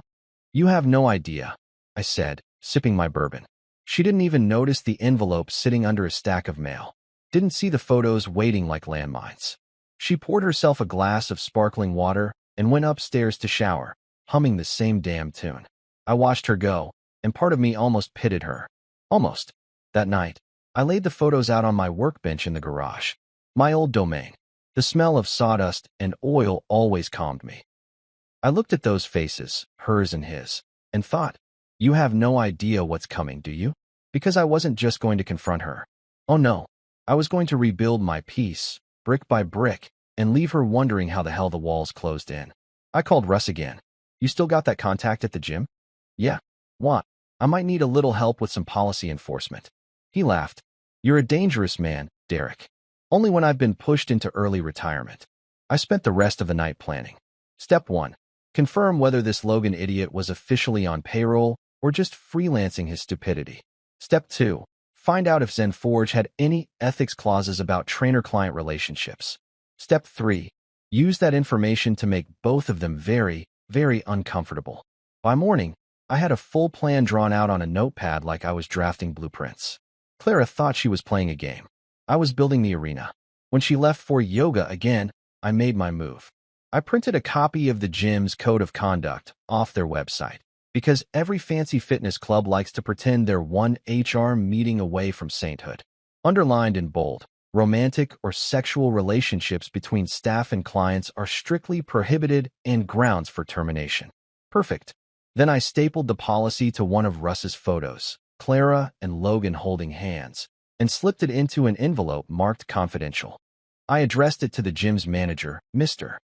You have no idea, I said, sipping my bourbon. She didn't even notice the envelope sitting under a stack of mail. Didn't see the photos waiting like landmines. She poured herself a glass of sparkling water and went upstairs to shower, humming the same damn tune. I watched her go, and part of me almost pitied her. Almost. That night, I laid the photos out on my workbench in the garage. My old domain. The smell of sawdust and oil always calmed me. I looked at those faces, hers and his, and thought, you have no idea what's coming, do you? Because I wasn't just going to confront her. Oh no, I was going to rebuild my piece, brick by brick, and leave her wondering how the hell the walls closed in. I called Russ again. You still got that contact at the gym? Yeah. What? I might need a little help with some policy enforcement. He laughed. You're a dangerous man, Derek. Only when I've been pushed into early retirement. I spent the rest of the night planning. Step 1. Confirm whether this Logan idiot was officially on payroll or just freelancing his stupidity. Step 2. Find out if ZenForge had any ethics clauses about trainer-client relationships. Step 3. Use that information to make both of them very, very uncomfortable. By morning, I had a full plan drawn out on a notepad like I was drafting blueprints. Clara thought she was playing a game. I was building the arena. When she left for yoga again, I made my move. I printed a copy of the gym's code of conduct off their website, because every fancy fitness club likes to pretend they're one HR meeting away from sainthood. Underlined in bold, romantic or sexual relationships between staff and clients are strictly prohibited and grounds for termination. Perfect. Then I stapled the policy to one of Russ's photos, Clara and Logan holding hands, and slipped it into an envelope marked confidential. I addressed it to the gym's manager, Mr.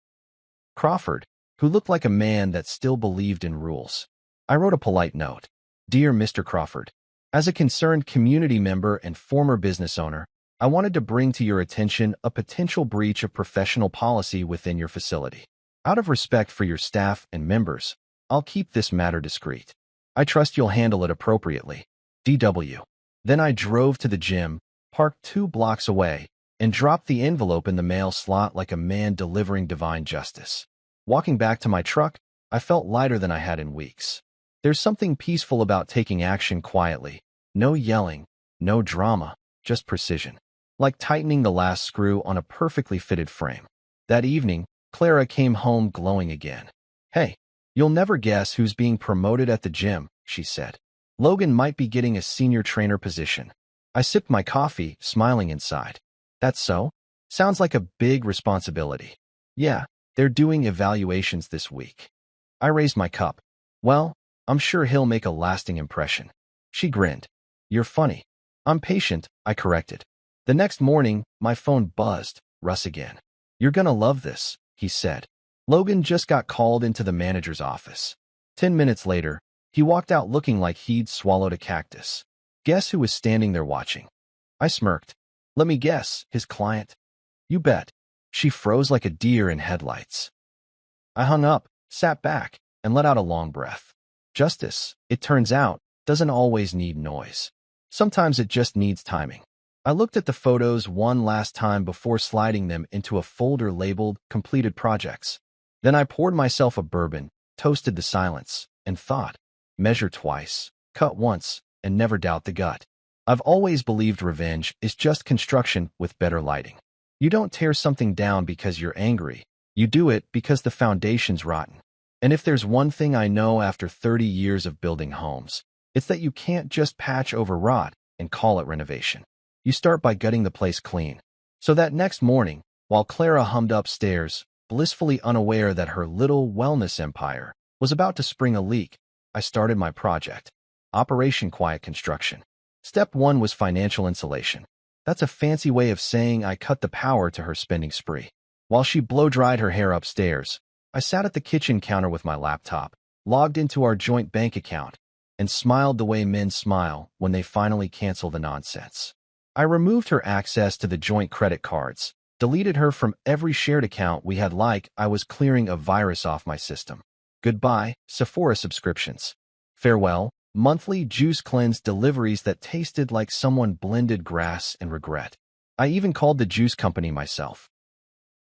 Crawford, who looked like a man that still believed in rules. I wrote a polite note. Dear Mr. Crawford, as a concerned community member and former business owner, I wanted to bring to your attention a potential breach of professional policy within your facility. Out of respect for your staff and members, I'll keep this matter discreet. I trust you'll handle it appropriately. DW. Then I drove to the gym, parked 2 blocks away, and dropped the envelope in the mail slot like a man delivering divine justice. Walking back to my truck, I felt lighter than I had in weeks. There's something peaceful about taking action quietly. No yelling, no drama, just precision. Like tightening the last screw on a perfectly fitted frame. That evening, Clara came home glowing again. Hey, you'll never guess who's being promoted at the gym, she said. Logan might be getting a senior trainer position. I sipped my coffee, smiling inside. That's so? Sounds like a big responsibility. Yeah, they're doing evaluations this week. I raised my cup. Well, I'm sure he'll make a lasting impression. She grinned. You're funny. I'm patient, I corrected. The next morning, my phone buzzed. Russ again. You're gonna love this, he said. Logan just got called into the manager's office. 10 minutes later, he walked out looking like he'd swallowed a cactus. Guess who was standing there watching? I smirked. Let me guess, his client? You bet. She froze like a deer in headlights. I hung up, sat back, and let out a long breath. Justice, it turns out, doesn't always need noise. Sometimes it just needs timing. I looked at the photos one last time before sliding them into a folder labeled Completed Projects. Then I poured myself a bourbon, toasted the silence, and thought, measure twice, cut once, and never doubt the gut. I've always believed revenge is just construction with better lighting. You don't tear something down because you're angry. You do it because the foundation's rotten. And if there's one thing I know after 30 years of building homes, it's that you can't just patch over rot and call it renovation. You start by gutting the place clean. So that next morning, while Clara hummed upstairs, blissfully unaware that her little wellness empire was about to spring a leak, I started my project. Operation Quiet Construction. Step 1 was financial insulation. That's a fancy way of saying I cut the power to her spending spree. While she blow-dried her hair upstairs, I sat at the kitchen counter with my laptop, logged into our joint bank account, and smiled the way men smile when they finally cancel the nonsense. I removed her access to the joint credit cards, deleted her from every shared account we had like I was clearing a virus off my system. Goodbye, Sephora subscriptions. Farewell, monthly juice cleanse deliveries that tasted like someone blended grass and regret. I even called the juice company myself.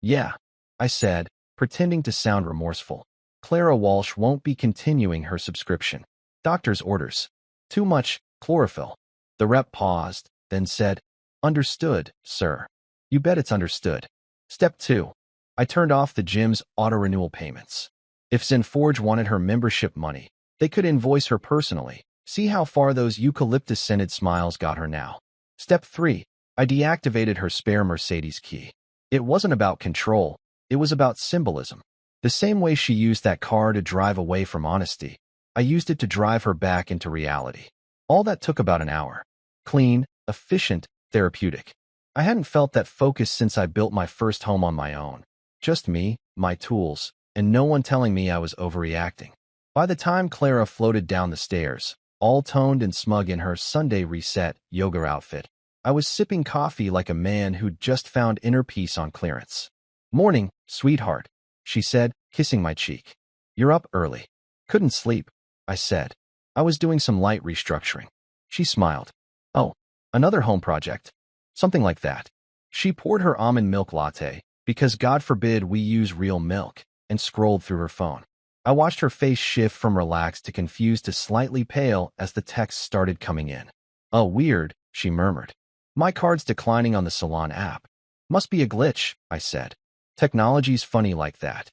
Yeah, I said, pretending to sound remorseful. Clara Walsh won't be continuing her subscription. Doctor's orders. Too much chlorophyll. The rep paused, then said, Understood, sir. You bet it's understood. Step 2. I turned off the gym's auto-renewal payments. If ZenForge wanted her membership money, they could invoice her personally. See how far those eucalyptus-scented smiles got her now. Step 3. I deactivated her spare Mercedes key. It wasn't about control. It was about symbolism. The same way she used that car to drive away from honesty, I used it to drive her back into reality. All that took about an hour. Clean, efficient, therapeutic. I hadn't felt that focus since I built my first home on my own. Just me, my tools, and no one telling me I was overreacting. By the time Clara floated down the stairs, all toned and smug in her Sunday reset yoga outfit, I was sipping coffee like a man who'd just found inner peace on clearance. Morning, sweetheart, she said, kissing my cheek. You're up early. Couldn't sleep, I said. I was doing some light restructuring. She smiled. Oh, another home project? Something like that. She poured her almond milk latte, because God forbid we use real milk, and scrolled through her phone. I watched her face shift from relaxed to confused to slightly pale as the texts started coming in. Oh, weird, she murmured. My card's declining on the Salon app. Must be a glitch, I said. Technology's funny like that.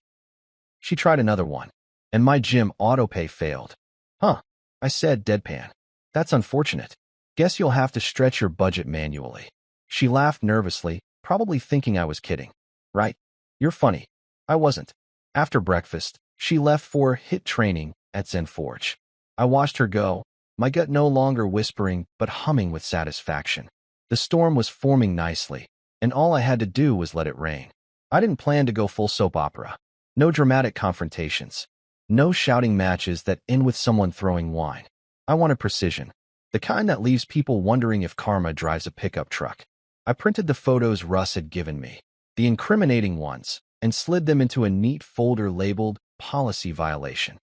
She tried another one, and my gym autopay failed. Huh, I said deadpan. That's unfortunate. Guess you'll have to stretch your budget manually. She laughed nervously, probably thinking I was kidding. Right? You're funny. I wasn't. After breakfast, she left for HIIT training at ZenForge. I watched her go, my gut no longer whispering but humming with satisfaction. The storm was forming nicely, and all I had to do was let it rain. I didn't plan to go full soap opera. No dramatic confrontations. No shouting matches that end with someone throwing wine. I wanted precision. The kind that leaves people wondering if karma drives a pickup truck. I printed the photos Russ had given me, the incriminating ones, and slid them into a neat folder labeled Policy Violation.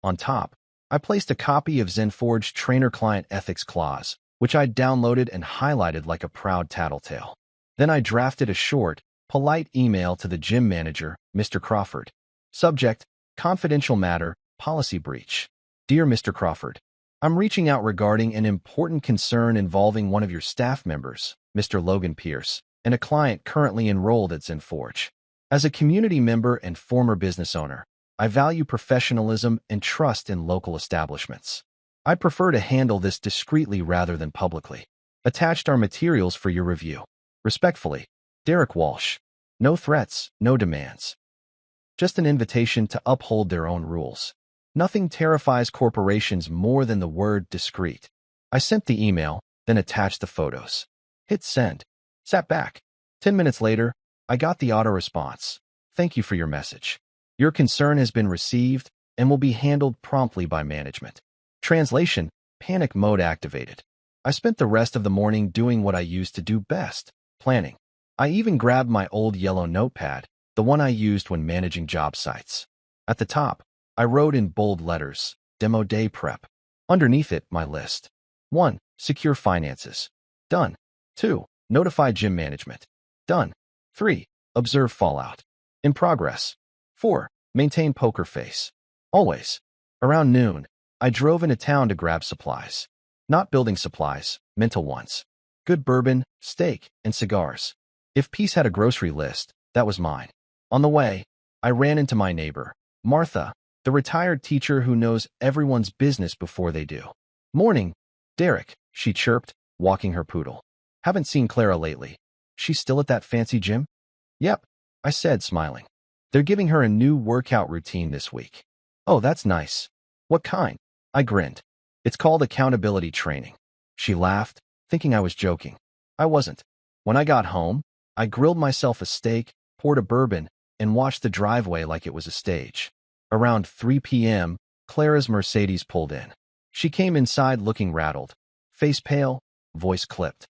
On top, I placed a copy of ZenForge Trainer-Client Ethics Clause, which I downloaded and highlighted like a proud tattletale. Then I drafted a short, polite email to the gym manager, Mr. Crawford. Subject, confidential matter, policy breach. Dear Mr. Crawford, I'm reaching out regarding an important concern involving one of your staff members, Mr. Logan Pierce, and a client currently enrolled at ZenForge. As a community member and former business owner, I value professionalism and trust in local establishments. I'd prefer to handle this discreetly rather than publicly. Attached are materials for your review. Respectfully, Derek Walsh. No threats, no demands. Just an invitation to uphold their own rules. Nothing terrifies corporations more than the word discreet. I sent the email, then attached the photos. Hit send. Sat back. 10 minutes later, I got the auto response. Thank you for your message. Your concern has been received and will be handled promptly by management. Translation, panic mode activated. I spent the rest of the morning doing what I used to do best, planning. I even grabbed my old yellow notepad, the one I used when managing job sites. At the top, I wrote in bold letters, Demo Day Prep. Underneath it, my list. 1. Secure finances. Done. 2. Notify gym management. Done. 3. Observe fallout. In progress. 4. Maintain poker face. Always. Around noon, I drove into town to grab supplies. Not building supplies, mental ones. Good bourbon, steak, and cigars. If Peace had a grocery list, that was mine. On the way, I ran into my neighbor, Martha, the retired teacher who knows everyone's business before they do. Morning, Derek, she chirped, walking her poodle. Haven't seen Clara lately. She's still at that fancy gym? Yep, I said, smiling. They're giving her a new workout routine this week. Oh, that's nice. What kind? I grinned. It's called accountability training. She laughed, thinking I was joking. I wasn't. When I got home, I grilled myself a steak, poured a bourbon, and watched the driveway like it was a stage. Around 3 p.m., Clara's Mercedes pulled in. She came inside looking rattled, face pale, voice clipped.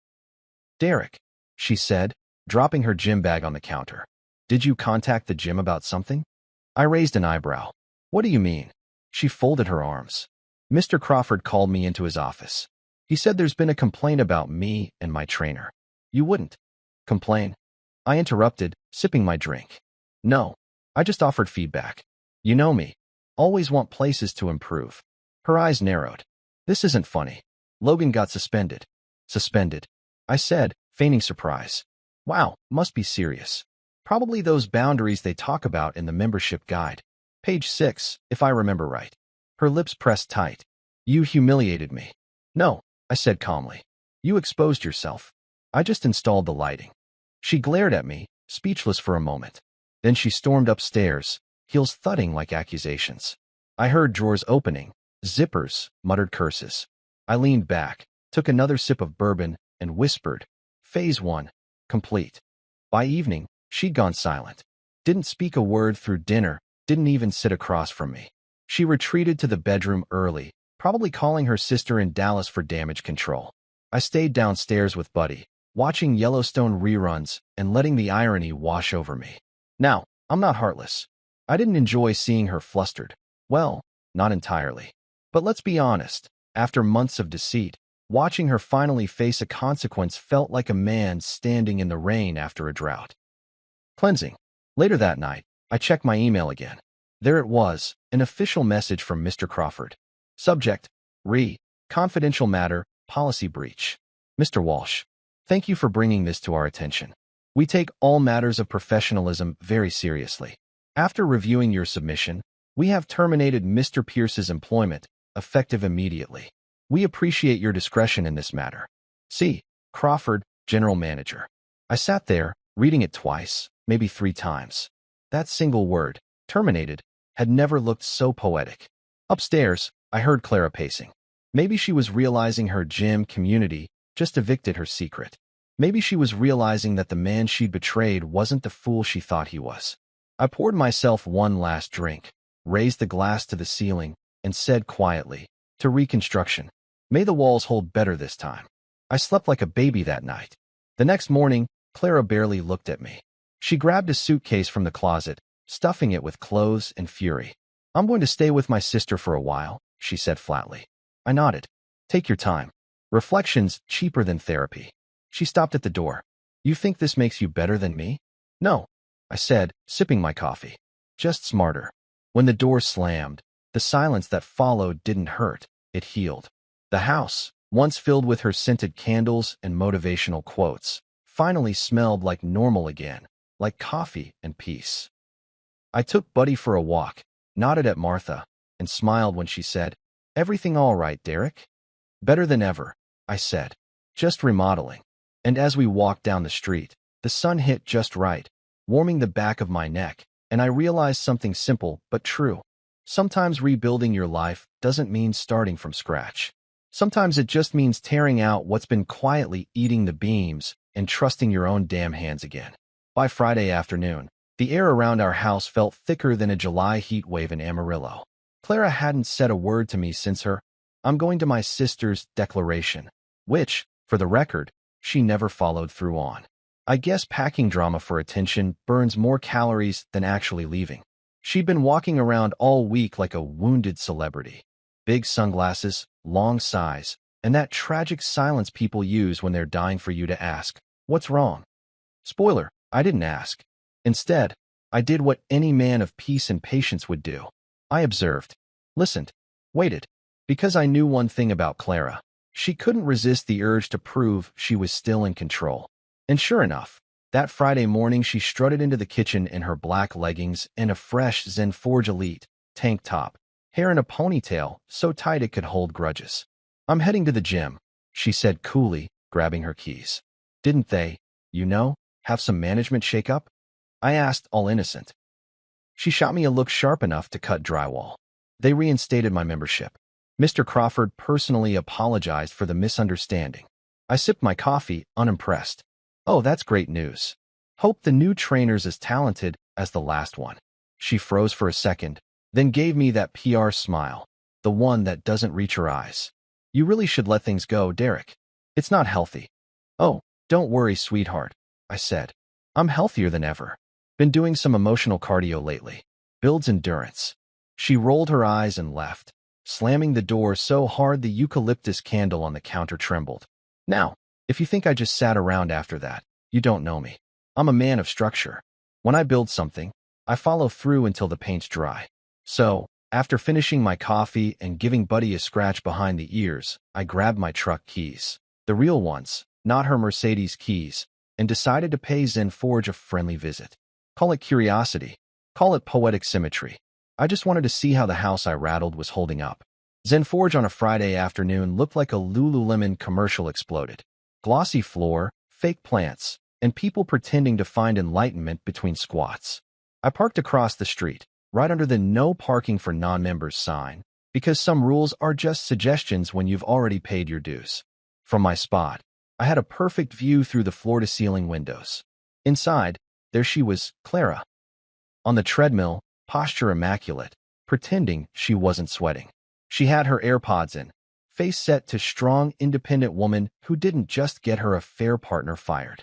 Derek, she said, dropping her gym bag on the counter. Did you contact the gym about something? I raised an eyebrow. What do you mean? She folded her arms. Mr. Crawford called me into his office. He said there's been a complaint about me and my trainer. You wouldn't complain? I interrupted, sipping my drink. No, I just offered feedback. You know me. Always want places to improve. Her eyes narrowed. This isn't funny. Logan got suspended. Suspended? I said, feigning surprise. Wow, must be serious. Probably those boundaries they talk about in the membership guide. Page 6, if I remember right. Her lips pressed tight. You humiliated me. No, I said calmly. You exposed yourself. I just installed the lighting. She glared at me, speechless for a moment. Then she stormed upstairs, heels thudding like accusations. I heard drawers opening, zippers, muttered curses. I leaned back, took another sip of bourbon, and whispered, Phase 1, complete. By evening, she'd gone silent. Didn't speak a word through dinner, didn't even sit across from me. She retreated to the bedroom early, probably calling her sister in Dallas for damage control. I stayed downstairs with Buddy, watching Yellowstone reruns and letting the irony wash over me. Now, I'm not heartless. I didn't enjoy seeing her flustered. Well, not entirely. But let's be honest, after months of deceit, watching her finally face a consequence felt like a man standing in the rain after a drought. Cleansing. Later that night, I checked my email again. There it was, an official message from Mr. Crawford. Subject, confidential matter, policy breach. Mr. Walsh, thank you for bringing this to our attention. We take all matters of professionalism very seriously. After reviewing your submission, we have terminated Mr. Pierce's employment, effective immediately. We appreciate your discretion in this matter. C. Crawford, General Manager. I sat there, reading it twice, maybe 3 times. That single word, terminated, had never looked so poetic. Upstairs, I heard Clara pacing. Maybe she was realizing her gym community just evicted her secret. Maybe she was realizing that the man she'd betrayed wasn't the fool she thought he was. I poured myself one last drink, raised the glass to the ceiling, and said quietly, to reconstruction, may the walls hold better this time. I slept like a baby that night. The next morning, Clara barely looked at me. She grabbed a suitcase from the closet, stuffing it with clothes and fury. I'm going to stay with my sister for a while, she said flatly. I nodded. Take your time. Reflection's cheaper than therapy. She stopped at the door. You think this makes you better than me? No, I said, sipping my coffee. Just smarter. When the door slammed, the silence that followed didn't hurt, it healed. The house, once filled with her scented candles and motivational quotes, finally smelled like normal again, like coffee and peace. I took Buddy for a walk, nodded at Martha, and smiled when she said, Everything all right, Derek? Better than ever, I said. Just remodeling. And as we walked down the street, the sun hit just right, warming the back of my neck, and I realized something simple but true. Sometimes rebuilding your life doesn't mean starting from scratch. Sometimes it just means tearing out what's been quietly eating the beams and trusting your own damn hands again. By Friday afternoon, the air around our house felt thicker than a July heat wave in Amarillo. Clara hadn't said a word to me since her "I'm going to my sister's" declaration, which, for the record, she never followed through on. I guess packing drama for attention burns more calories than actually leaving. She'd been walking around all week like a wounded celebrity. Big sunglasses, long sighs, and that tragic silence people use when they're dying for you to ask, what's wrong? Spoiler, I didn't ask. Instead, I did what any man of peace and patience would do. I observed, listened, waited, because I knew one thing about Clara. She couldn't resist the urge to prove she was still in control. And sure enough, that Friday morning she strutted into the kitchen in her black leggings and a fresh Zen Forge Elite tank top, hair in a ponytail so tight it could hold grudges. I'm heading to the gym, she said coolly, grabbing her keys. Didn't they, have some management shakeup? I asked, all innocent. She shot me a look sharp enough to cut drywall. They reinstated my membership. Mr. Crawford personally apologized for the misunderstanding. I sipped my coffee, unimpressed. Oh, that's great news. Hope the new trainer's as talented as the last one. She froze for a second, then gave me that PR smile, the one that doesn't reach her eyes. You really should let things go, Derek. It's not healthy. Oh, don't worry, sweetheart, I said. I'm healthier than ever. Been doing some emotional cardio lately. Builds endurance. She rolled her eyes and left. slamming the door so hard the eucalyptus candle on the counter trembled. Now, if you think I just sat around after that, you don't know me. I'm a man of structure. When I build something, I follow through until the paint's dry. So, after finishing my coffee and giving Buddy a scratch behind the ears, I grabbed my truck keys, the real ones, not her Mercedes keys, and decided to pay Zen Forge a friendly visit. Call it curiosity. Call it poetic symmetry. I just wanted to see how the house I rattled was holding up. Zen Forge on a Friday afternoon looked like a Lululemon commercial exploded. Glossy floor, fake plants, and people pretending to find enlightenment between squats. I parked across the street, right under the "No Parking for Non-Members" sign, because some rules are just suggestions when you've already paid your dues. From my spot, I had a perfect view through the floor-to-ceiling windows. Inside, there she was, Clara. On the treadmill, posture immaculate, pretending she wasn't sweating. She had her AirPods in, face set to strong, independent woman who didn't just get her affair partner fired.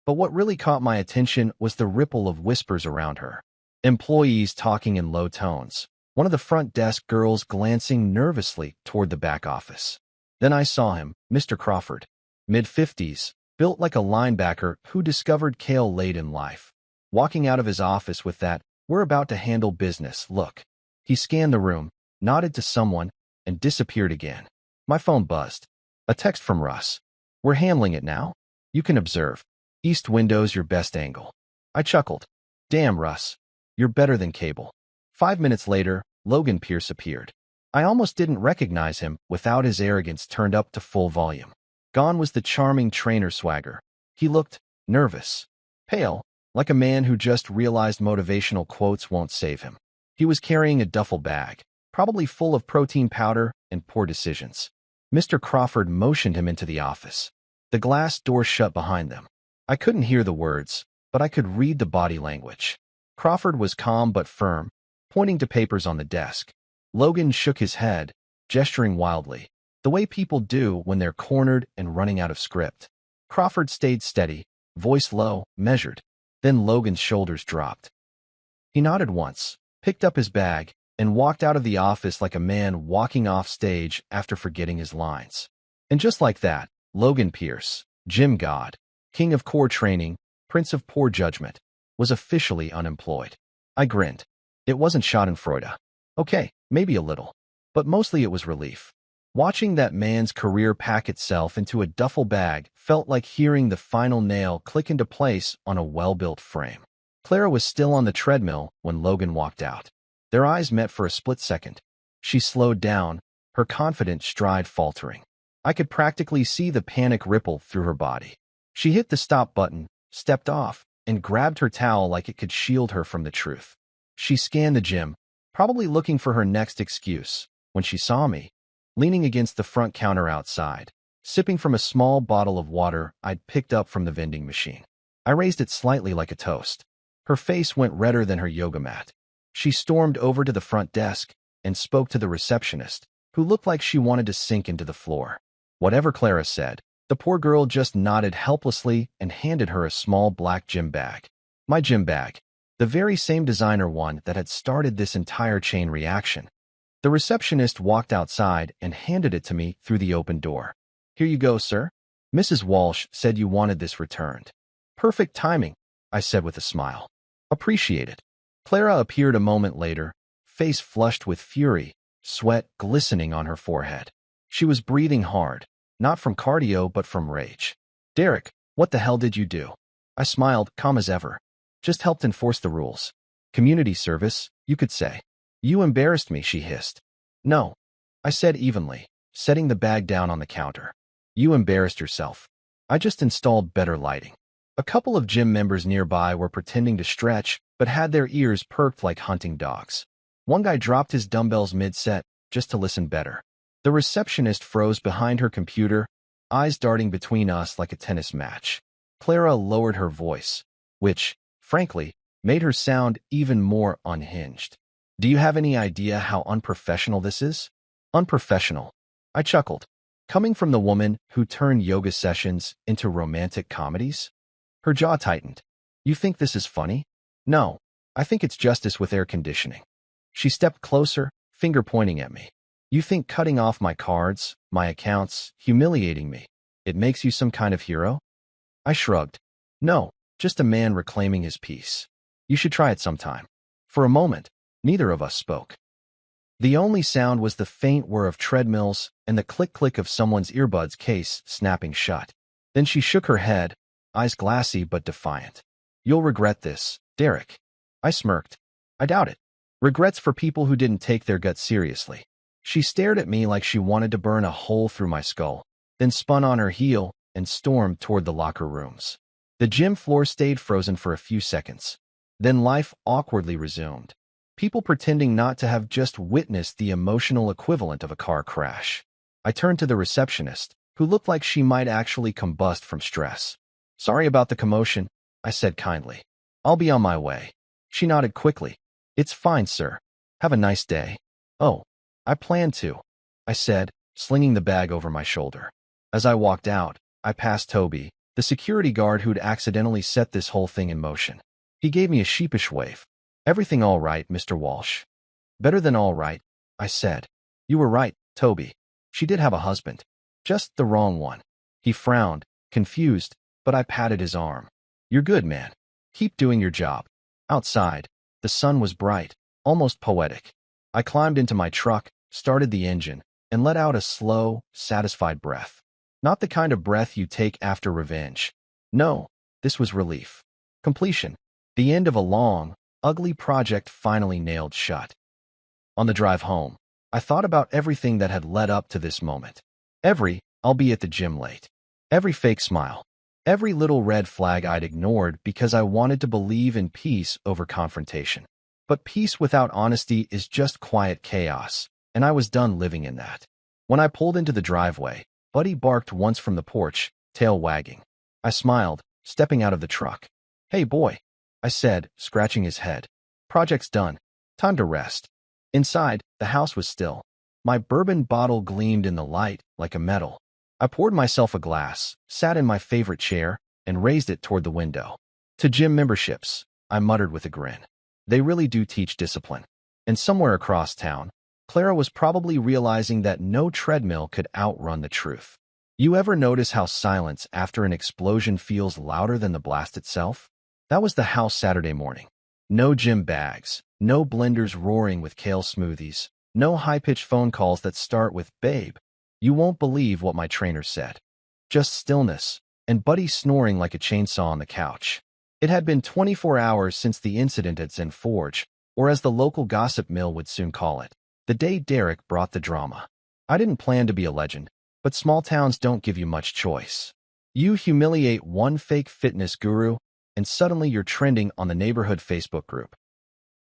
But what really caught my attention was the ripple of whispers around her. Employees talking in low tones, one of the front desk girls glancing nervously toward the back office. Then I saw him, Mr. Crawford, mid-50s, built like a linebacker who discovered kale late in life, walking out of his office with that "we're about to handle business" look. He scanned the room, nodded to someone, and disappeared again. My phone buzzed. A text from Russ. "We're handling it now. You can observe. East window's your best angle." I chuckled. Damn, Russ. You're better than cable. 5 minutes later, Logan Pierce appeared. I almost didn't recognize him without his arrogance turned up to full volume. Gone was the charming trainer swagger. He looked nervous, pale, like a man who just realized motivational quotes won't save him. He was carrying a duffel bag, probably full of protein powder and poor decisions. Mr. Crawford motioned him into the office. The glass door shut behind them. I couldn't hear the words, but I could read the body language. Crawford was calm but firm, pointing to papers on the desk. Logan shook his head, gesturing wildly, the way people do when they're cornered and running out of script. Crawford stayed steady, voice low, measured. Then Logan's shoulders dropped. He nodded once, picked up his bag, and walked out of the office like a man walking off stage after forgetting his lines. And just like that, Logan Pierce, gym god, king of core training, prince of poor judgment, was officially unemployed. I grinned. It wasn't schadenfreude. Okay, maybe a little. But mostly it was relief. Watching that man's career pack itself into a duffel bag felt like hearing the final nail click into place on a well-built frame. Clara was still on the treadmill when Logan walked out. Their eyes met for a split second. She slowed down, her confident stride faltering. I could practically see the panic ripple through her body. She hit the stop button, stepped off, and grabbed her towel like it could shield her from the truth. She scanned the gym, probably looking for her next excuse, when she saw me, leaning against the front counter outside, sipping from a small bottle of water I'd picked up from the vending machine. I raised it slightly like a toast. Her face went redder than her yoga mat. She stormed over to the front desk and spoke to the receptionist, who looked like she wanted to sink into the floor. Whatever Clara said, the poor girl just nodded helplessly and handed her a small black gym bag. My gym bag. The very same designer one that had started this entire chain reaction. The receptionist walked outside and handed it to me through the open door. "Here you go, sir. Mrs. Walsh said you wanted this returned." "Perfect timing," I said with a smile. "Appreciate it." Clara appeared a moment later, face flushed with fury, sweat glistening on her forehead. She was breathing hard, not from cardio but from rage. "Derek, what the hell did you do?" I smiled, calm as ever. "Just helped enforce the rules. Community service, you could say." "You embarrassed me," she hissed. "No," I said evenly, setting the bag down on the counter. "You embarrassed yourself. I just installed better lighting." A couple of gym members nearby were pretending to stretch, but had their ears perked like hunting dogs. One guy dropped his dumbbells mid-set, just to listen better. The receptionist froze behind her computer, eyes darting between us like a tennis match. Clara lowered her voice, which, frankly, made her sound even more unhinged. "Do you have any idea how unprofessional this is?" "Unprofessional." I chuckled. Coming from the woman who turned yoga sessions into romantic comedies? Her jaw tightened. "You think this is funny?" "No, I think it's justice with air conditioning." She stepped closer, finger pointing at me. You think cutting off my cards, my accounts, humiliating me, it makes you some kind of hero? I shrugged. No, just a man reclaiming his peace. You should try it sometime. For a moment, neither of us spoke. The only sound was the faint whir of treadmills and the click-click of someone's earbuds case snapping shut. Then she shook her head, eyes glassy but defiant. You'll regret this, Derek. I smirked. I doubt it. Regrets for people who didn't take their gut seriously. She stared at me like she wanted to burn a hole through my skull, then spun on her heel and stormed toward the locker rooms. The gym floor stayed frozen for a few seconds. Then life awkwardly resumed. People pretending not to have just witnessed the emotional equivalent of a car crash. I turned to the receptionist, who looked like she might actually combust from stress. Sorry about the commotion, I said kindly. I'll be on my way. She nodded quickly. It's fine, sir. Have a nice day. Oh, I plan to, I said, slinging the bag over my shoulder. As I walked out, I passed Toby, the security guard who'd accidentally set this whole thing in motion. He gave me a sheepish wave. Everything all right, Mr. Walsh? Better than all right, I said. You were right, Toby. She did have a husband. Just the wrong one. He frowned, confused, but I patted his arm. You're good, man. Keep doing your job. Outside, the sun was bright, almost poetic. I climbed into my truck, started the engine, and let out a slow, satisfied breath. Not the kind of breath you take after revenge. No, this was relief. Completion. The end of a long, ugly project finally nailed shut. On the drive home, I thought about everything that had led up to this moment. I'll be at the gym late. Every fake smile. Every little red flag I'd ignored because I wanted to believe in peace over confrontation. But peace without honesty is just quiet chaos, and I was done living in that. When I pulled into the driveway, Buddy barked once from the porch, tail wagging. I smiled, stepping out of the truck. Hey boy, I said, scratching his head. Project's done. Time to rest. Inside, the house was still. My bourbon bottle gleamed in the light like a medal. I poured myself a glass, sat in my favorite chair, and raised it toward the window. To gym memberships, I muttered with a grin. They really do teach discipline. And somewhere across town, Clara was probably realizing that no treadmill could outrun the truth. You ever notice how silence after an explosion feels louder than the blast itself? That was the house Saturday morning. No gym bags, no blenders roaring with kale smoothies, no high-pitched phone calls that start with, "Babe, you won't believe what my trainer said." Just stillness, and Buddy snoring like a chainsaw on the couch. It had been 24 hours since the incident at Zen Forge, or as the local gossip mill would soon call it, the day Derek brought the drama. I didn't plan to be a legend, but small towns don't give you much choice. You humiliate one fake fitness guru, and suddenly you're trending on the neighborhood Facebook group.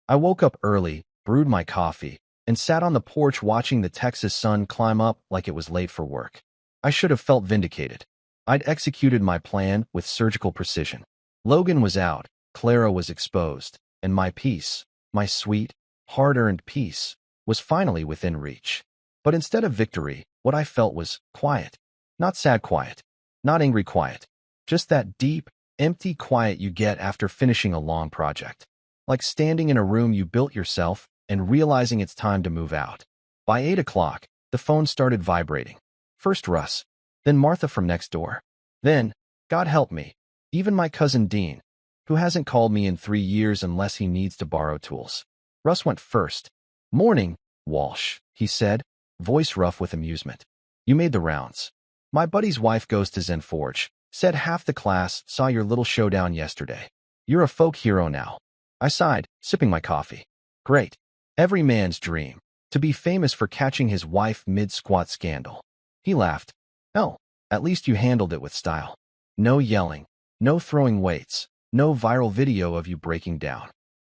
I woke up early, brewed my coffee, and sat on the porch watching the Texas sun climb up like it was late for work. I should have felt vindicated. I'd executed my plan with surgical precision. Logan was out, Clara was exposed, and my peace, my sweet, hard-earned peace, was finally within reach. But instead of victory, what I felt was quiet. Not sad quiet, not angry quiet, just that deep, empty quiet you get after finishing a long project. Like standing in a room you built yourself and realizing it's time to move out. By 8 o'clock, the phone started vibrating. First Russ, then Martha from next door. Then, God help me, even my cousin Dean, who hasn't called me in 3 years unless he needs to borrow tools. Russ went first. Morning, Walsh, he said, voice rough with amusement. You made the rounds. My buddy's wife goes to Zen Forge. Said half the class saw your little showdown yesterday. You're a folk hero now. I sighed, sipping my coffee. Great. Every man's dream. To be famous for catching his wife mid-squat scandal. He laughed. Oh, at least you handled it with style. No yelling. No throwing weights. No viral video of you breaking down.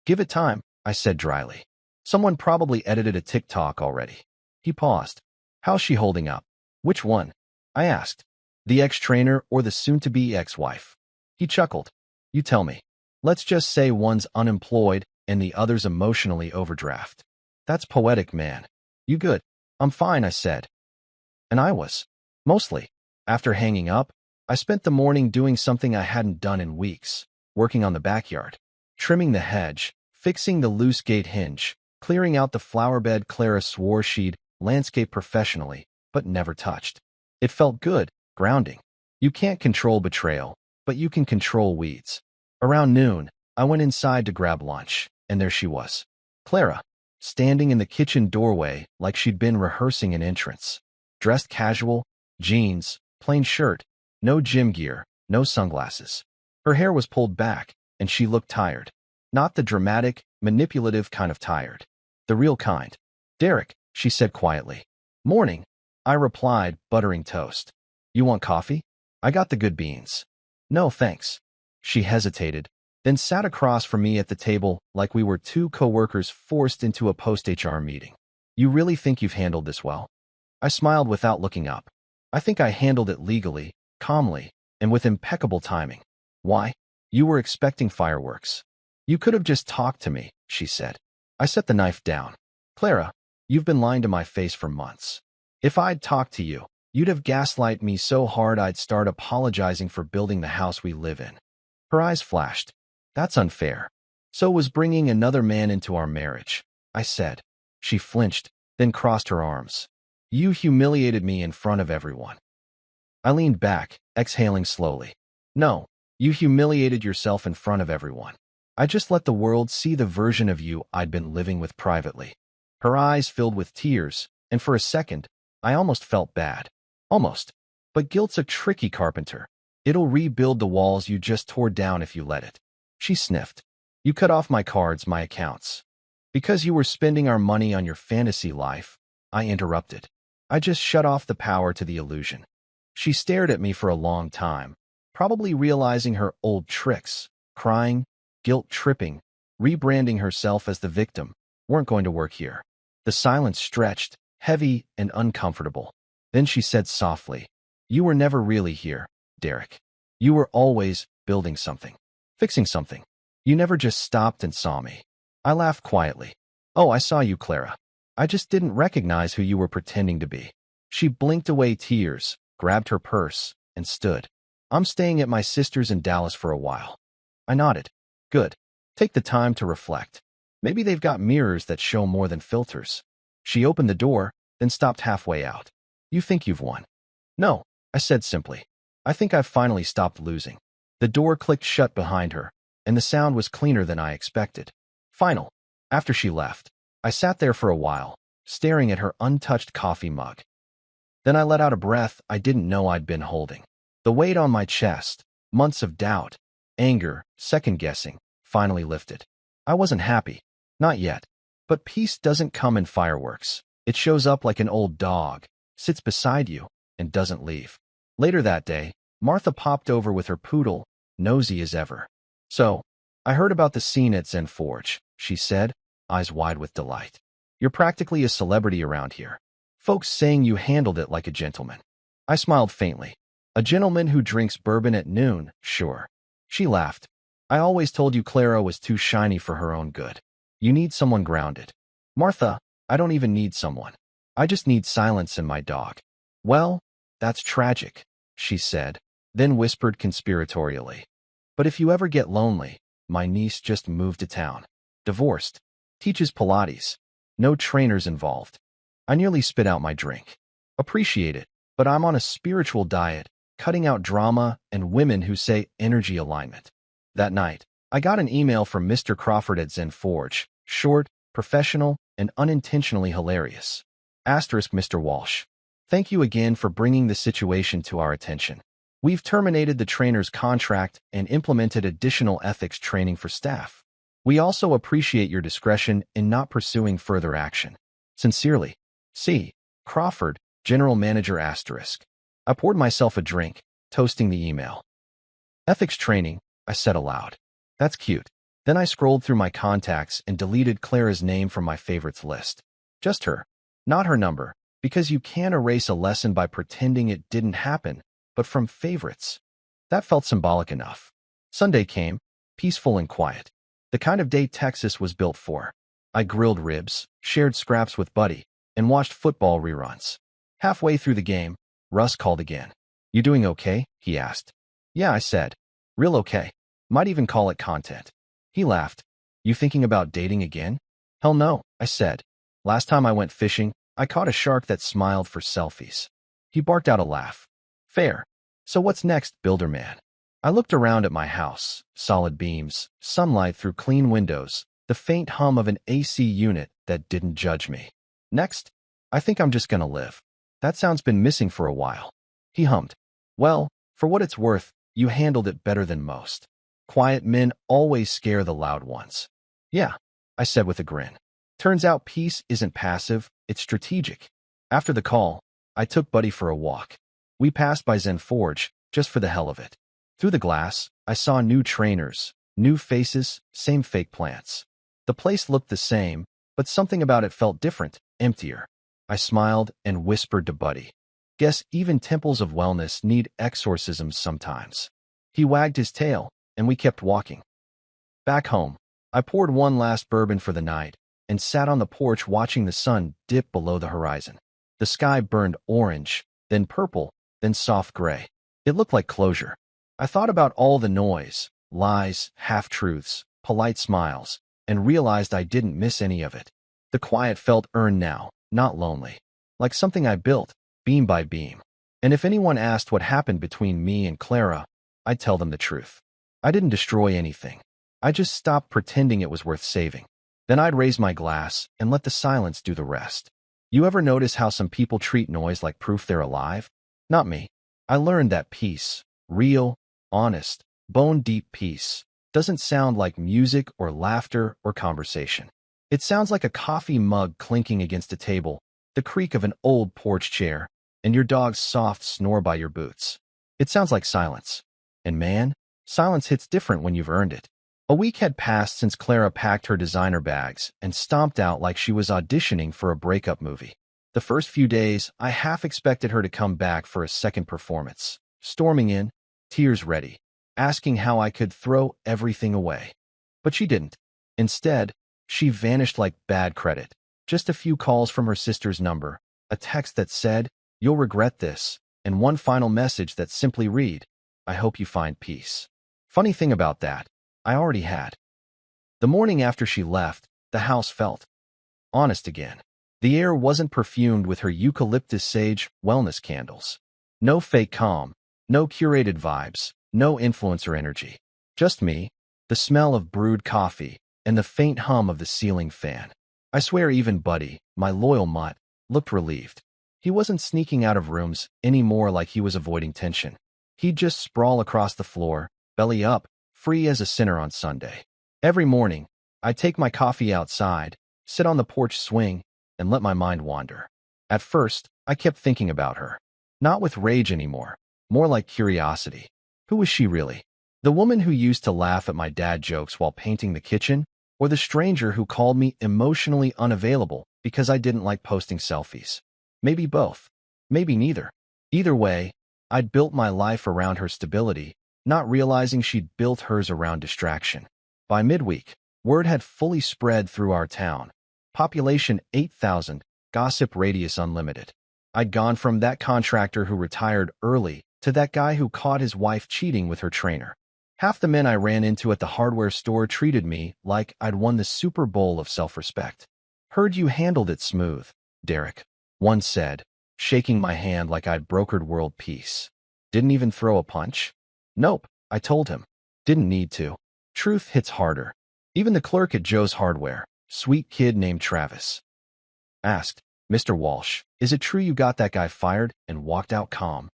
Give it time, I said dryly. Someone probably edited a TikTok already. He paused. How's she holding up? Which one? I asked. The ex-trainer or the soon-to-be ex-wife? He chuckled. You tell me. Let's just say one's unemployed and the other's emotionally overdraft. That's poetic, man. You good? I'm fine, I said. And I was. Mostly. After hanging up, I spent the morning doing something I hadn't done in weeks, working on the backyard, trimming the hedge, fixing the loose gate hinge, clearing out the flower bed Clara swore she'd landscape professionally, but never touched. It felt good, grounding. You can't control betrayal, but you can control weeds. Around noon, I went inside to grab lunch, and there she was. Clara, standing in the kitchen doorway like she'd been rehearsing an entrance. Dressed casual, jeans, plain shirt, no gym gear, no sunglasses. Her hair was pulled back, and she looked tired. Not the dramatic, manipulative kind of tired. The real kind. "Derek," she said quietly. "Morning," I replied, buttering toast. "You want coffee? I got the good beans." "No, thanks." She hesitated, then sat across from me at the table like we were two coworkers forced into a post-HR meeting. "You really think you've handled this well?" I smiled without looking up. "I think I handled it legally, calmly, and with impeccable timing." "Why? You were expecting fireworks." "You could have just talked to me," she said. I set the knife down. "Clara, you've been lying to my face for months. If I'd talked to you, you'd have gaslighted me so hard I'd start apologizing for building the house we live in." Her eyes flashed. "That's unfair." "So was bringing another man into our marriage," I said. She flinched, then crossed her arms. "You humiliated me in front of everyone." I leaned back, exhaling slowly. "No, you humiliated yourself in front of everyone. I just let the world see the version of you I'd been living with privately." Her eyes filled with tears, and for a second, I almost felt bad. Almost. But guilt's a tricky carpenter. It'll rebuild the walls you just tore down if you let it. She sniffed. "You cut off my cards, my accounts. Because you were spending our money on your fantasy life," I interrupted. "I just shut off the power to the illusion." She stared at me for a long time, probably realizing her old tricks, crying, guilt-tripping, rebranding herself as the victim, weren't going to work here. The silence stretched, heavy and uncomfortable. Then she said softly, "You were never really here, Derek. You were always building something, fixing something. You never just stopped and saw me." I laughed quietly. "Oh, I saw you, Clara. I just didn't recognize who you were pretending to be." She blinked away tears, grabbed her purse, and stood. "I'm staying at my sister's in Dallas for a while." I nodded. "Good. Take the time to reflect. Maybe they've got mirrors that show more than filters." She opened the door, then stopped halfway out. "You think you've won?" "No," I said simply. "I think I've finally stopped losing." The door clicked shut behind her, and the sound was cleaner than I expected. Final. After she left, I sat there for a while, staring at her untouched coffee mug. Then I let out a breath I didn't know I'd been holding. The weight on my chest, months of doubt, anger, second-guessing, finally lifted. I wasn't happy. Not yet. But peace doesn't come in fireworks. It shows up like an old dog, sits beside you, and doesn't leave. Later that day, Martha popped over with her poodle, nosy as ever. "So, I heard about the scene at Zen Forge," she said, eyes wide with delight. "You're practically a celebrity around here. Folks saying you handled it like a gentleman." I smiled faintly. "A gentleman who drinks bourbon at noon, sure." She laughed. "I always told you Clara was too shiny for her own good. You need someone grounded." "Martha, I don't even need someone. I just need silence and my dog." "Well, that's tragic," she said, then whispered conspiratorially. "But if you ever get lonely, my niece just moved to town. Divorced. Teaches Pilates. No trainers involved." I nearly spit out my drink. "Appreciate it, but I'm on a spiritual diet, cutting out drama and women who say energy alignment." That night, I got an email from Mr. Crawford at Zen Forge, short, professional, and unintentionally hilarious. Asterisk Mr. Walsh. "Thank you again for bringing the situation to our attention. We've terminated the trainer's contract and implemented additional ethics training for staff. We also appreciate your discretion in not pursuing further action. Sincerely, C. Crawford, General Manager Asterisk." I poured myself a drink, toasting the email. "Ethics training," I said aloud. "That's cute." Then I scrolled through my contacts and deleted Clara's name from my favorites list. Just her. Not her number, because you can't erase a lesson by pretending it didn't happen, but from favorites. That felt symbolic enough. Sunday came, peaceful and quiet. The kind of day Texas was built for. I grilled ribs, shared scraps with Buddy, and watched football reruns. Halfway through the game, Russ called again. "You doing okay?" he asked. "Yeah," I said. "Real okay. Might even call it content." He laughed. "You thinking about dating again?" "Hell no," I said. "Last time I went fishing, I caught a shark that smiled for selfies. He barked out a laugh. Fair. So what's next, Builderman? I looked around at my house. Solid beams, sunlight through clean windows, the faint hum of an AC unit that didn't judge me. Next, I think I'm just gonna live. That sound's been missing for a while. He hummed. Well, for what it's worth, you handled it better than most. Quiet men always scare the loud ones. Yeah, I said with a grin. Turns out peace isn't passive, it's strategic. After the call, I took Buddy for a walk. We passed by Zen Forge, just for the hell of it. Through the glass, I saw new trainers, new faces, same fake plants. The place looked the same, but something about it felt different, emptier. I smiled and whispered to Buddy. Guess even temples of wellness need exorcisms sometimes. He wagged his tail, and we kept walking. Back home, I poured one last bourbon for the night and sat on the porch watching the sun dip below the horizon. The sky burned orange, then purple, then soft gray. It looked like closure. I thought about all the noise, lies, half-truths, polite smiles, and realized I didn't miss any of it. The quiet felt earned now, not lonely. Like something I built, beam by beam. And if anyone asked what happened between me and Clara, I'd tell them the truth. I didn't destroy anything. I just stopped pretending it was worth saving. Then I'd raise my glass and let the silence do the rest. You ever notice how some people treat noise like proof they're alive? Not me. I learned that peace, real, honest, bone-deep peace, doesn't sound like music or laughter or conversation. It sounds like a coffee mug clinking against a table, the creak of an old porch chair, and your dog's soft snore by your boots. It sounds like silence. And man, silence hits different when you've earned it. A week had passed since Clara packed her designer bags and stomped out like she was auditioning for a breakup movie. The first few days, I half expected her to come back for a second performance, storming in, tears ready, asking how I could throw everything away. But she didn't. Instead, she vanished like bad credit. Just a few calls from her sister's number, a text that said, "You'll regret this," and one final message that simply read, "I hope you find peace." Funny thing about that, I already had. The morning after she left, the house felt honest again. The air wasn't perfumed with her eucalyptus sage wellness candles. No fake calm, no curated vibes, no influencer energy. Just me, the smell of brewed coffee, and the faint hum of the ceiling fan. I swear even Buddy, my loyal mutt, looked relieved. He wasn't sneaking out of rooms anymore like he was avoiding tension. He'd just sprawl across the floor, belly up, free as a sinner on Sunday. Every morning, I'd take my coffee outside, sit on the porch swing, and let my mind wander. At first, I kept thinking about her. Not with rage anymore, more like curiosity. Who was she really? The woman who used to laugh at my dad jokes while painting the kitchen? Or the stranger who called me emotionally unavailable because I didn't like posting selfies? Maybe both. Maybe neither. Either way, I'd built my life around her stability, not realizing she'd built hers around distraction. By midweek, word had fully spread through our town. Population 8,000, gossip radius unlimited. I'd gone from that contractor who retired early to that guy who caught his wife cheating with her trainer. Half the men I ran into at the hardware store treated me like I'd won the Super Bowl of self-respect. "Heard you handled it smooth, Derek," one said, shaking my hand like I'd brokered world peace. "Didn't even throw a punch?" "Nope," I told him. "Didn't need to." Truth hits harder. Even the clerk at Joe's Hardware, sweet kid named Travis, asked, "Mr. Walsh, is it true you got that guy fired?" and walked out calm.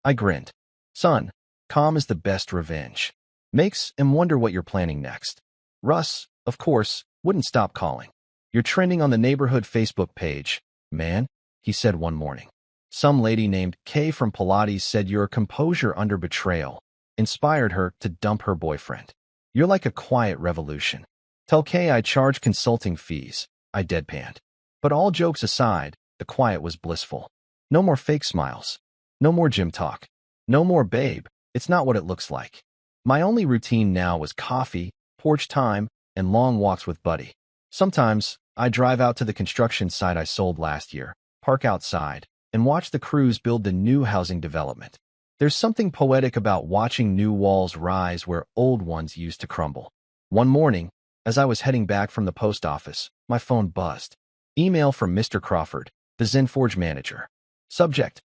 I grinned. "Son, calm is the best revenge. Makes him wonder what you're planning next." Russ, of course, wouldn't stop calling. "You're trending on the neighborhood Facebook page, man," he said one morning. "Some lady named Kay from Pilates said your composure under betrayal inspired her to dump her boyfriend. You're like a quiet revolution. Tell Kay I charge consulting fees," I deadpanned. But all jokes aside, the quiet was blissful. No more fake smiles. No more gym talk. No more babe, it's not what it looks like. My only routine now was coffee, porch time, and long walks with Buddy. Sometimes, I drive out to the construction site I sold last year, park outside, and watch the crews build the new housing development. There's something poetic about watching new walls rise where old ones used to crumble. One morning, as I was heading back from the post office, my phone buzzed. Email from Mr. Crawford. the ZenForge manager. Subject: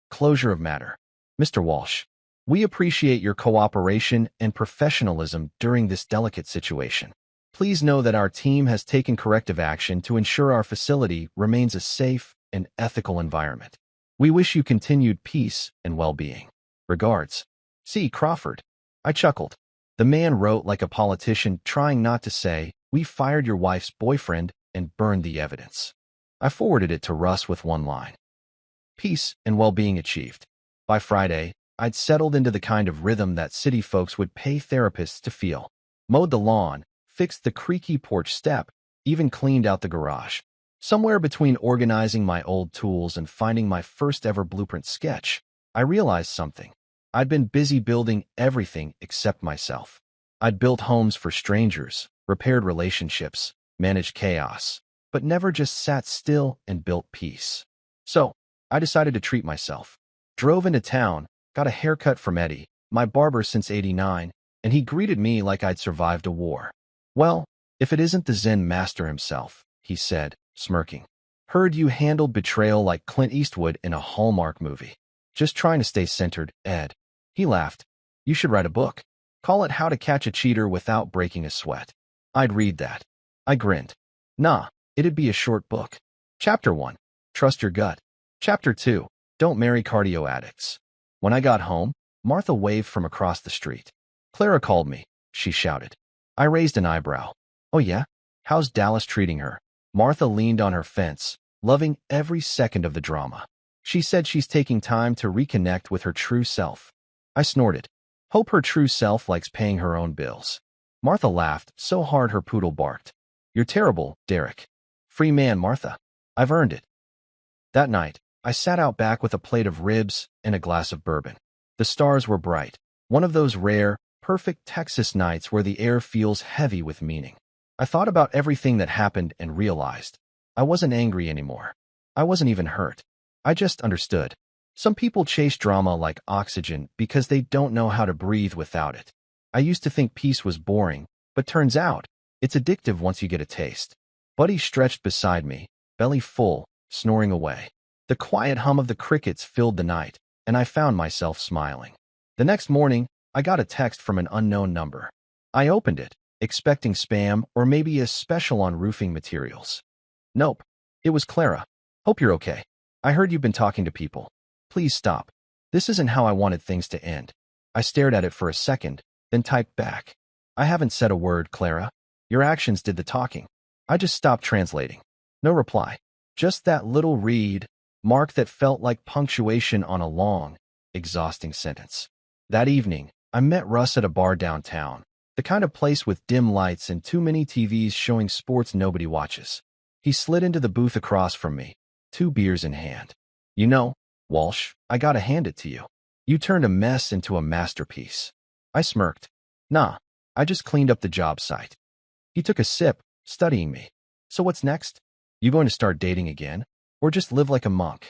Closure of matter. Mr. Walsh, we appreciate your cooperation and professionalism during this delicate situation. Please know that our team has taken corrective action to ensure our facility remains a safe and ethical environment. We wish you continued peace and well-being. Regards, C. Crawford. I chuckled. The man wrote like a politician, trying not to say, "We fired your wife's boyfriend and burned the evidence." I forwarded it to Russ with one line: peace and well-being achieved. By Friday, I'd settled into the kind of rhythm that city folks would pay therapists to feel. Mowed the lawn, fixed the creaky porch step, even cleaned out the garage. Somewhere between organizing my old tools and finding my first ever blueprint sketch, I realized something. I'd been busy building everything except myself. I'd built homes for strangers, repaired relationships, managed chaos, but never just sat still and built peace. So, I decided to treat myself. Drove into town, got a haircut from Eddie, my barber since '89, and he greeted me like I'd survived a war. "Well, if it isn't the Zen master himself," he said, smirking. "Heard you handled betrayal like Clint Eastwood in a Hallmark movie. Just trying to stay centered, Ed." He laughed. "You should write a book. Call it How to Catch a Cheater Without Breaking a Sweat." I'd read that. I grinned. Nah, it'd be a short book. Chapter 1. Trust your gut. Chapter 2. Don't marry cardio addicts. When I got home, Martha waved from across the street. "Clara called me," she shouted. I raised an eyebrow. "Oh yeah? How's Dallas treating her?" Martha leaned on her fence, loving every second of the drama. "She said she's taking time to reconnect with her true self." I snorted. "Hope her true self likes paying her own bills." Martha laughed so hard her poodle barked. "You're terrible, Derek." "Free man, Martha. I've earned it." That night, I sat out back with a plate of ribs and a glass of bourbon. The stars were bright, one of those rare, perfect Texas nights where the air feels heavy with meaning. I thought about everything that happened and realized I wasn't angry anymore. I wasn't even hurt. I just understood. Some people chase drama like oxygen because they don't know how to breathe without it. I used to think peace was boring, but turns out it's addictive once you get a taste. Buddy stretched beside me, belly full, snoring away. The quiet hum of the crickets filled the night, and I found myself smiling. The next morning, I got a text from an unknown number. I opened it, expecting spam or maybe a special on roofing materials. Nope, it was Clara. "Hope you're okay. I heard you've been talking to people. Please stop. This isn't how I wanted things to end." I stared at it for a second, then typed back. "I haven't said a word, Clara. Your actions did the talking." I just stopped translating. No reply. Just that little read mark that felt like punctuation on a long, exhausting sentence. That evening, I met Russ at a bar downtown, the kind of place with dim lights and too many TVs showing sports nobody watches. He slid into the booth across from me, 2 beers in hand. "You know, Walsh, I gotta hand it to you. You turned a mess into a masterpiece." I smirked. "Nah, I just cleaned up the job site." He took a sip, studying me. "So what's next? You going to start dating again? Or just live like a monk?"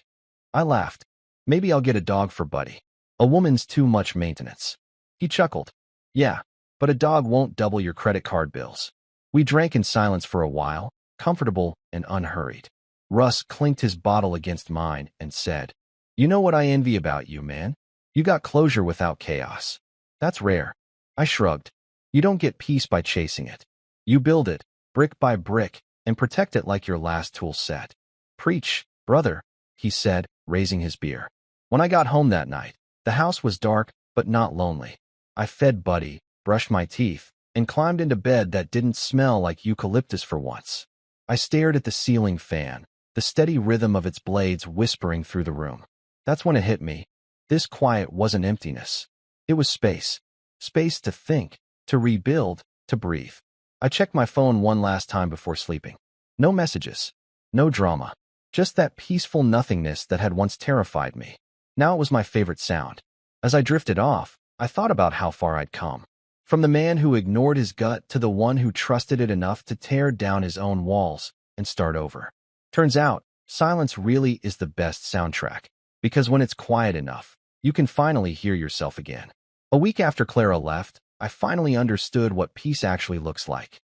I laughed. "Maybe I'll get a dog for Buddy. A woman's too much maintenance." He chuckled. "Yeah, but a dog won't double your credit card bills." We drank in silence for a while, comfortable and unhurried. Russ clinked his bottle against mine and said, "You know what I envy about you, man? You got closure without chaos. That's rare." I shrugged. "You don't get peace by chasing it. You build it, brick by brick, and protect it like your last tool set." "Preach, brother," he said, raising his beer. When I got home that night, the house was dark but not lonely. I fed Buddy, brushed my teeth, and climbed into bed that didn't smell like eucalyptus for once. I stared at the ceiling fan, the steady rhythm of its blades whispering through the room. That's when it hit me. This quiet wasn't emptiness. It was space. Space to think, to rebuild, to breathe. I checked my phone one last time before sleeping. No messages. No drama. Just that peaceful nothingness that had once terrified me. Now it was my favorite sound. As I drifted off, I thought about how far I'd come. From the man who ignored his gut to the one who trusted it enough to tear down his own walls and start over. Turns out, silence really is the best soundtrack, because when it's quiet enough, you can finally hear yourself again. A week after Clara left, I finally understood what peace actually looks like.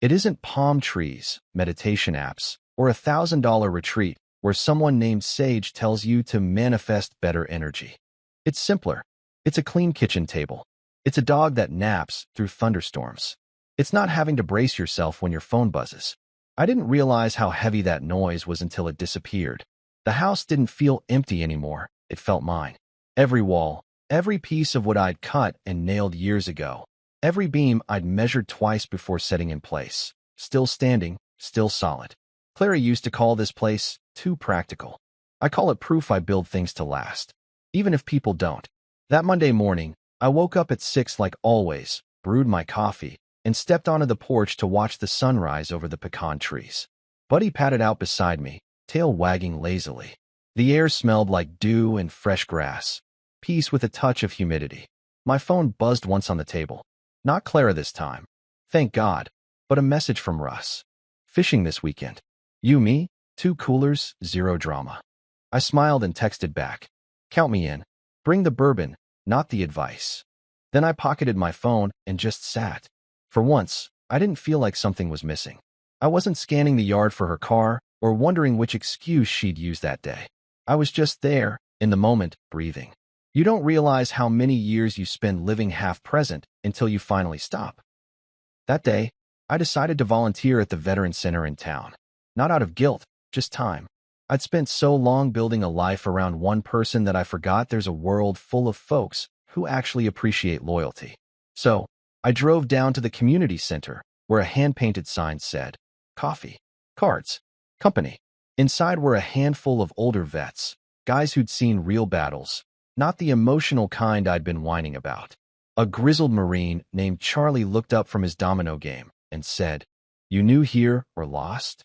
It isn't palm trees, meditation apps, or $1,000 retreat where someone named Sage tells you to manifest better energy. It's simpler. It's a clean kitchen table. It's a dog that naps through thunderstorms. It's not having to brace yourself when your phone buzzes. I didn't realize how heavy that noise was until it disappeared. The house didn't feel empty anymore. It felt mine. Every wall, every piece of wood I'd cut and nailed years ago, every beam I'd measured twice before setting in place, still standing, still solid. Clara used to call this place too practical. I call it proof I build things to last, even if people don't. That Monday morning, I woke up at 6 like always, brewed my coffee, and stepped onto the porch to watch the sunrise over the pecan trees. Buddy padded out beside me, tail wagging lazily. The air smelled like dew and fresh grass, peace with a touch of humidity. My phone buzzed once on the table. Not Clara this time, thank God, but a message from Russ. Fishing this weekend. You, me, 2 coolers, 0 drama. I smiled and texted back. Count me in. Bring the bourbon, not the advice. Then I pocketed my phone and just sat. For once, I didn't feel like something was missing. I wasn't scanning the yard for her car or wondering which excuse she'd use that day. I was just there, in the moment, breathing. You don't realize how many years you spend living half present until you finally stop. That day, I decided to volunteer at the Veteran Center in town. Not out of guilt, just time. I'd spent so long building a life around one person that I forgot there's a world full of folks who actually appreciate loyalty. So, I drove down to the community center, where a hand-painted sign said, Coffee, Cards, Company. Inside were a handful of older vets, guys who'd seen real battles, not the emotional kind I'd been whining about. A grizzled Marine named Charlie looked up from his domino game and said, You new here or lost?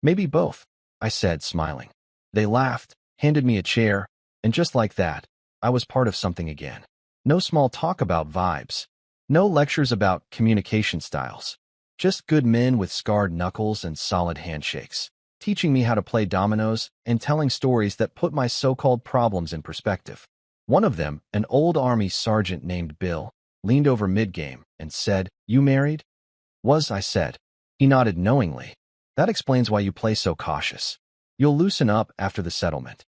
Maybe both, I said, smiling. They laughed, handed me a chair, and just like that, I was part of something again. No small talk about vibes. No lectures about communication styles. Just good men with scarred knuckles and solid handshakes, teaching me how to play dominoes and telling stories that put my so-called problems in perspective. One of them, an old Army sergeant named Bill, leaned over mid-game and said, You married? I said. He nodded knowingly. That explains why you play so cautious. You'll loosen up after the settlement.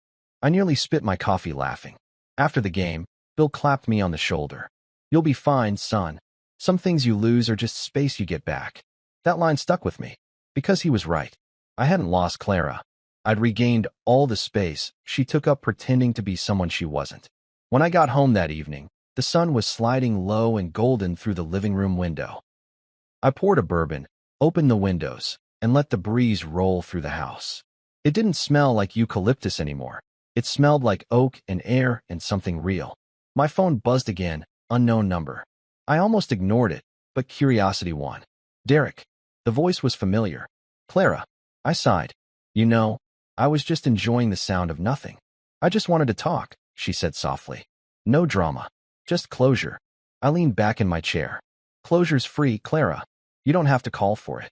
I nearly spit my coffee laughing. After the game, Bill clapped me on the shoulder. You'll be fine, son. Some things you lose are just space you get back. That line stuck with me, because he was right. I hadn't lost Clara. I'd regained all the space she took up pretending to be someone she wasn't. When I got home that evening, the sun was sliding low and golden through the living room window. I poured a bourbon, opened the windows, and let the breeze roll through the house. It didn't smell like eucalyptus anymore. It smelled like oak and air and something real. My phone buzzed again, unknown number. I almost ignored it, but curiosity won. Derek. The voice was familiar. Clara. I sighed. You know, I was just enjoying the sound of nothing. I just wanted to talk, she said softly. No drama. Just closure. I leaned back in my chair. Closure's free, Clara. You don't have to call for it.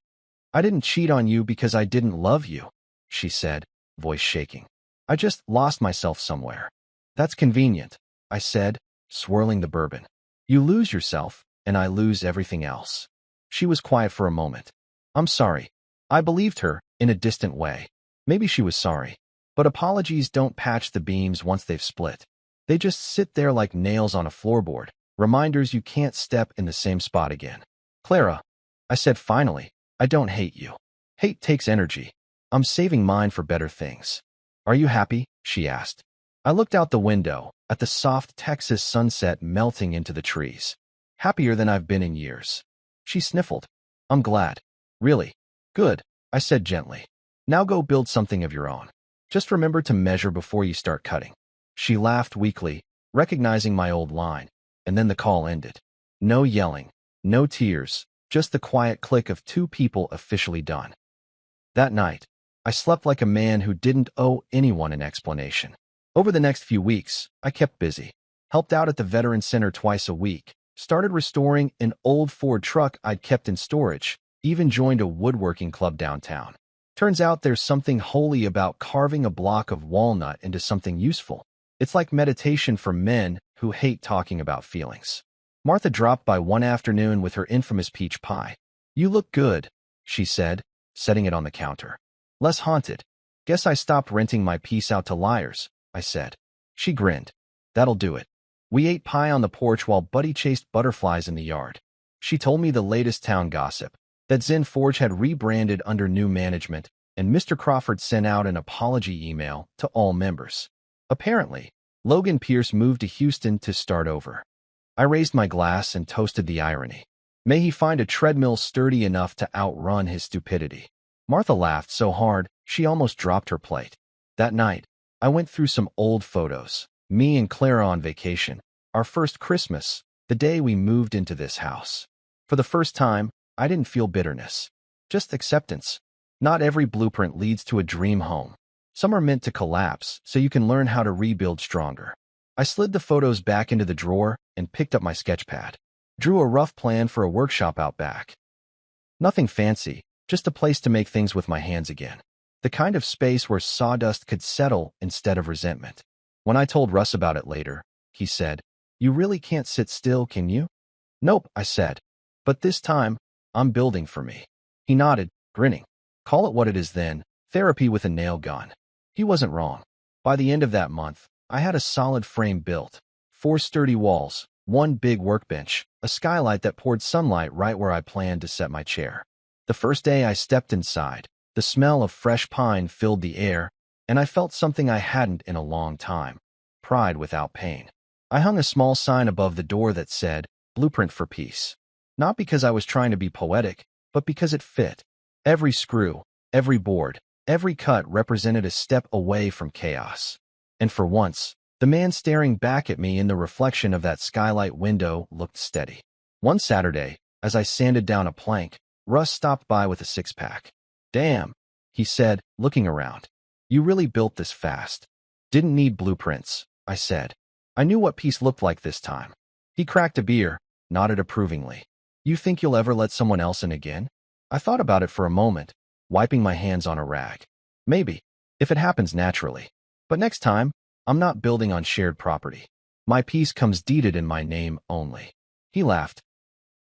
I didn't cheat on you because I didn't love you, she said, voice shaking. I just lost myself somewhere. That's convenient, I said, swirling the bourbon. You lose yourself, and I lose everything else. She was quiet for a moment. I'm sorry. I believed her, in a distant way. Maybe she was sorry. But apologies don't patch the beams once they've split. They just sit there like nails on a floorboard, reminders you can't step in the same spot again. Clara, I said finally, I don't hate you. Hate takes energy. I'm saving mine for better things. Are you happy? She asked. I looked out the window, at the soft Texas sunset melting into the trees. Happier than I've been in years. She sniffled. I'm glad. Really? Good, I said gently. Now go build something of your own. Just remember to measure before you start cutting. She laughed weakly, recognizing my old line, and then the call ended. No yelling, no tears, just the quiet click of 2 people officially done. That night, I slept like a man who didn't owe anyone an explanation. Over the next few weeks, I kept busy. Helped out at the Veteran Center twice a week, started restoring an old Ford truck I'd kept in storage, even joined a woodworking club downtown. Turns out there's something holy about carving a block of walnut into something useful. It's like meditation for men who hate talking about feelings. Martha dropped by one afternoon with her infamous peach pie. You look good, she said, setting it on the counter. Less haunted. Guess I stopped renting my piece out to liars, I said. She grinned. That'll do it. We ate pie on the porch while Buddy chased butterflies in the yard. She told me the latest town gossip, that Zen Forge had rebranded under new management, and Mr. Crawford sent out an apology email to all members. Apparently, Logan Pierce moved to Houston to start over. I raised my glass and toasted the irony. May he find a treadmill sturdy enough to outrun his stupidity. Martha laughed so hard, she almost dropped her plate. That night, I went through some old photos. Me and Clara on vacation. Our first Christmas, the day we moved into this house. For the first time, I didn't feel bitterness. Just acceptance. Not every blueprint leads to a dream home. Some are meant to collapse so you can learn how to rebuild stronger. I slid the photos back into the drawer and picked up my sketch pad. Drew a rough plan for a workshop out back. Nothing fancy, just a place to make things with my hands again. The kind of space where sawdust could settle instead of resentment. When I told Russ about it later, he said, "You really can't sit still, can you?" "Nope," I said. "But this time, I'm building for me." He nodded, grinning. Call it what it is then, therapy with a nail gun. He wasn't wrong. By the end of that month, I had a solid frame built. 4 sturdy walls, 1 big workbench, a skylight that poured sunlight right where I planned to set my chair. The first day I stepped inside, the smell of fresh pine filled the air, and I felt something I hadn't in a long time. Pride without pain. I hung a small sign above the door that said, "Blueprint for Peace." Not because I was trying to be poetic, but because it fit. Every screw, every board, every cut represented a step away from chaos. And for once, the man staring back at me in the reflection of that skylight window looked steady. One Saturday, as I sanded down a plank, Russ stopped by with a 6-pack. "Damn," he said, looking around. "You really built this fast." "Didn't need blueprints," I said. I knew what peace looked like this time. He cracked a beer, nodded approvingly. "You think you'll ever let someone else in again?" I thought about it for a moment, wiping my hands on a rag. Maybe, if it happens naturally. But next time, I'm not building on shared property. My piece comes deeded in my name only. He laughed.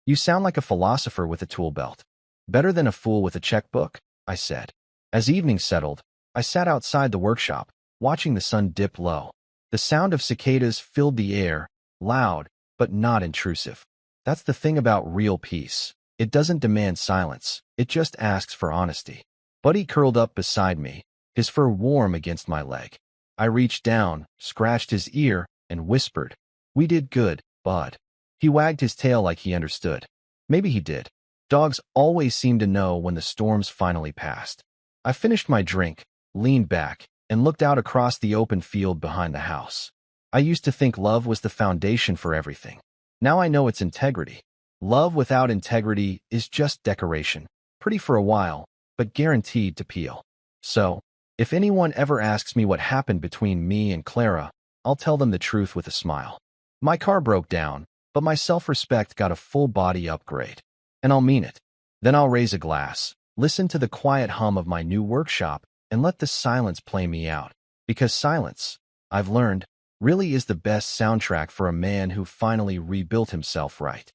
"You sound like a philosopher with a tool belt. Better than a fool with a checkbook," I said. As evening settled, I sat outside the workshop, watching the sun dip low. The sound of cicadas filled the air, loud, but not intrusive. That's the thing about real peace. It doesn't demand silence, it just asks for honesty. Buddy curled up beside me, his fur warm against my leg. I reached down, scratched his ear, and whispered, "We did good, bud." He wagged his tail like he understood. Maybe he did. Dogs always seem to know when the storm's finally passed. I finished my drink, leaned back, and looked out across the open field behind the house. I used to think love was the foundation for everything. Now I know it's integrity. Love without integrity is just decoration, pretty for a while, but guaranteed to peel. So, if anyone ever asks me what happened between me and Clara, I'll tell them the truth with a smile. My car broke down, but my self-respect got a full-body upgrade. And I'll mean it. Then I'll raise a glass, listen to the quiet hum of my new workshop, and let the silence play me out. Because silence, I've learned, really is the best soundtrack for a man who finally rebuilt himself right.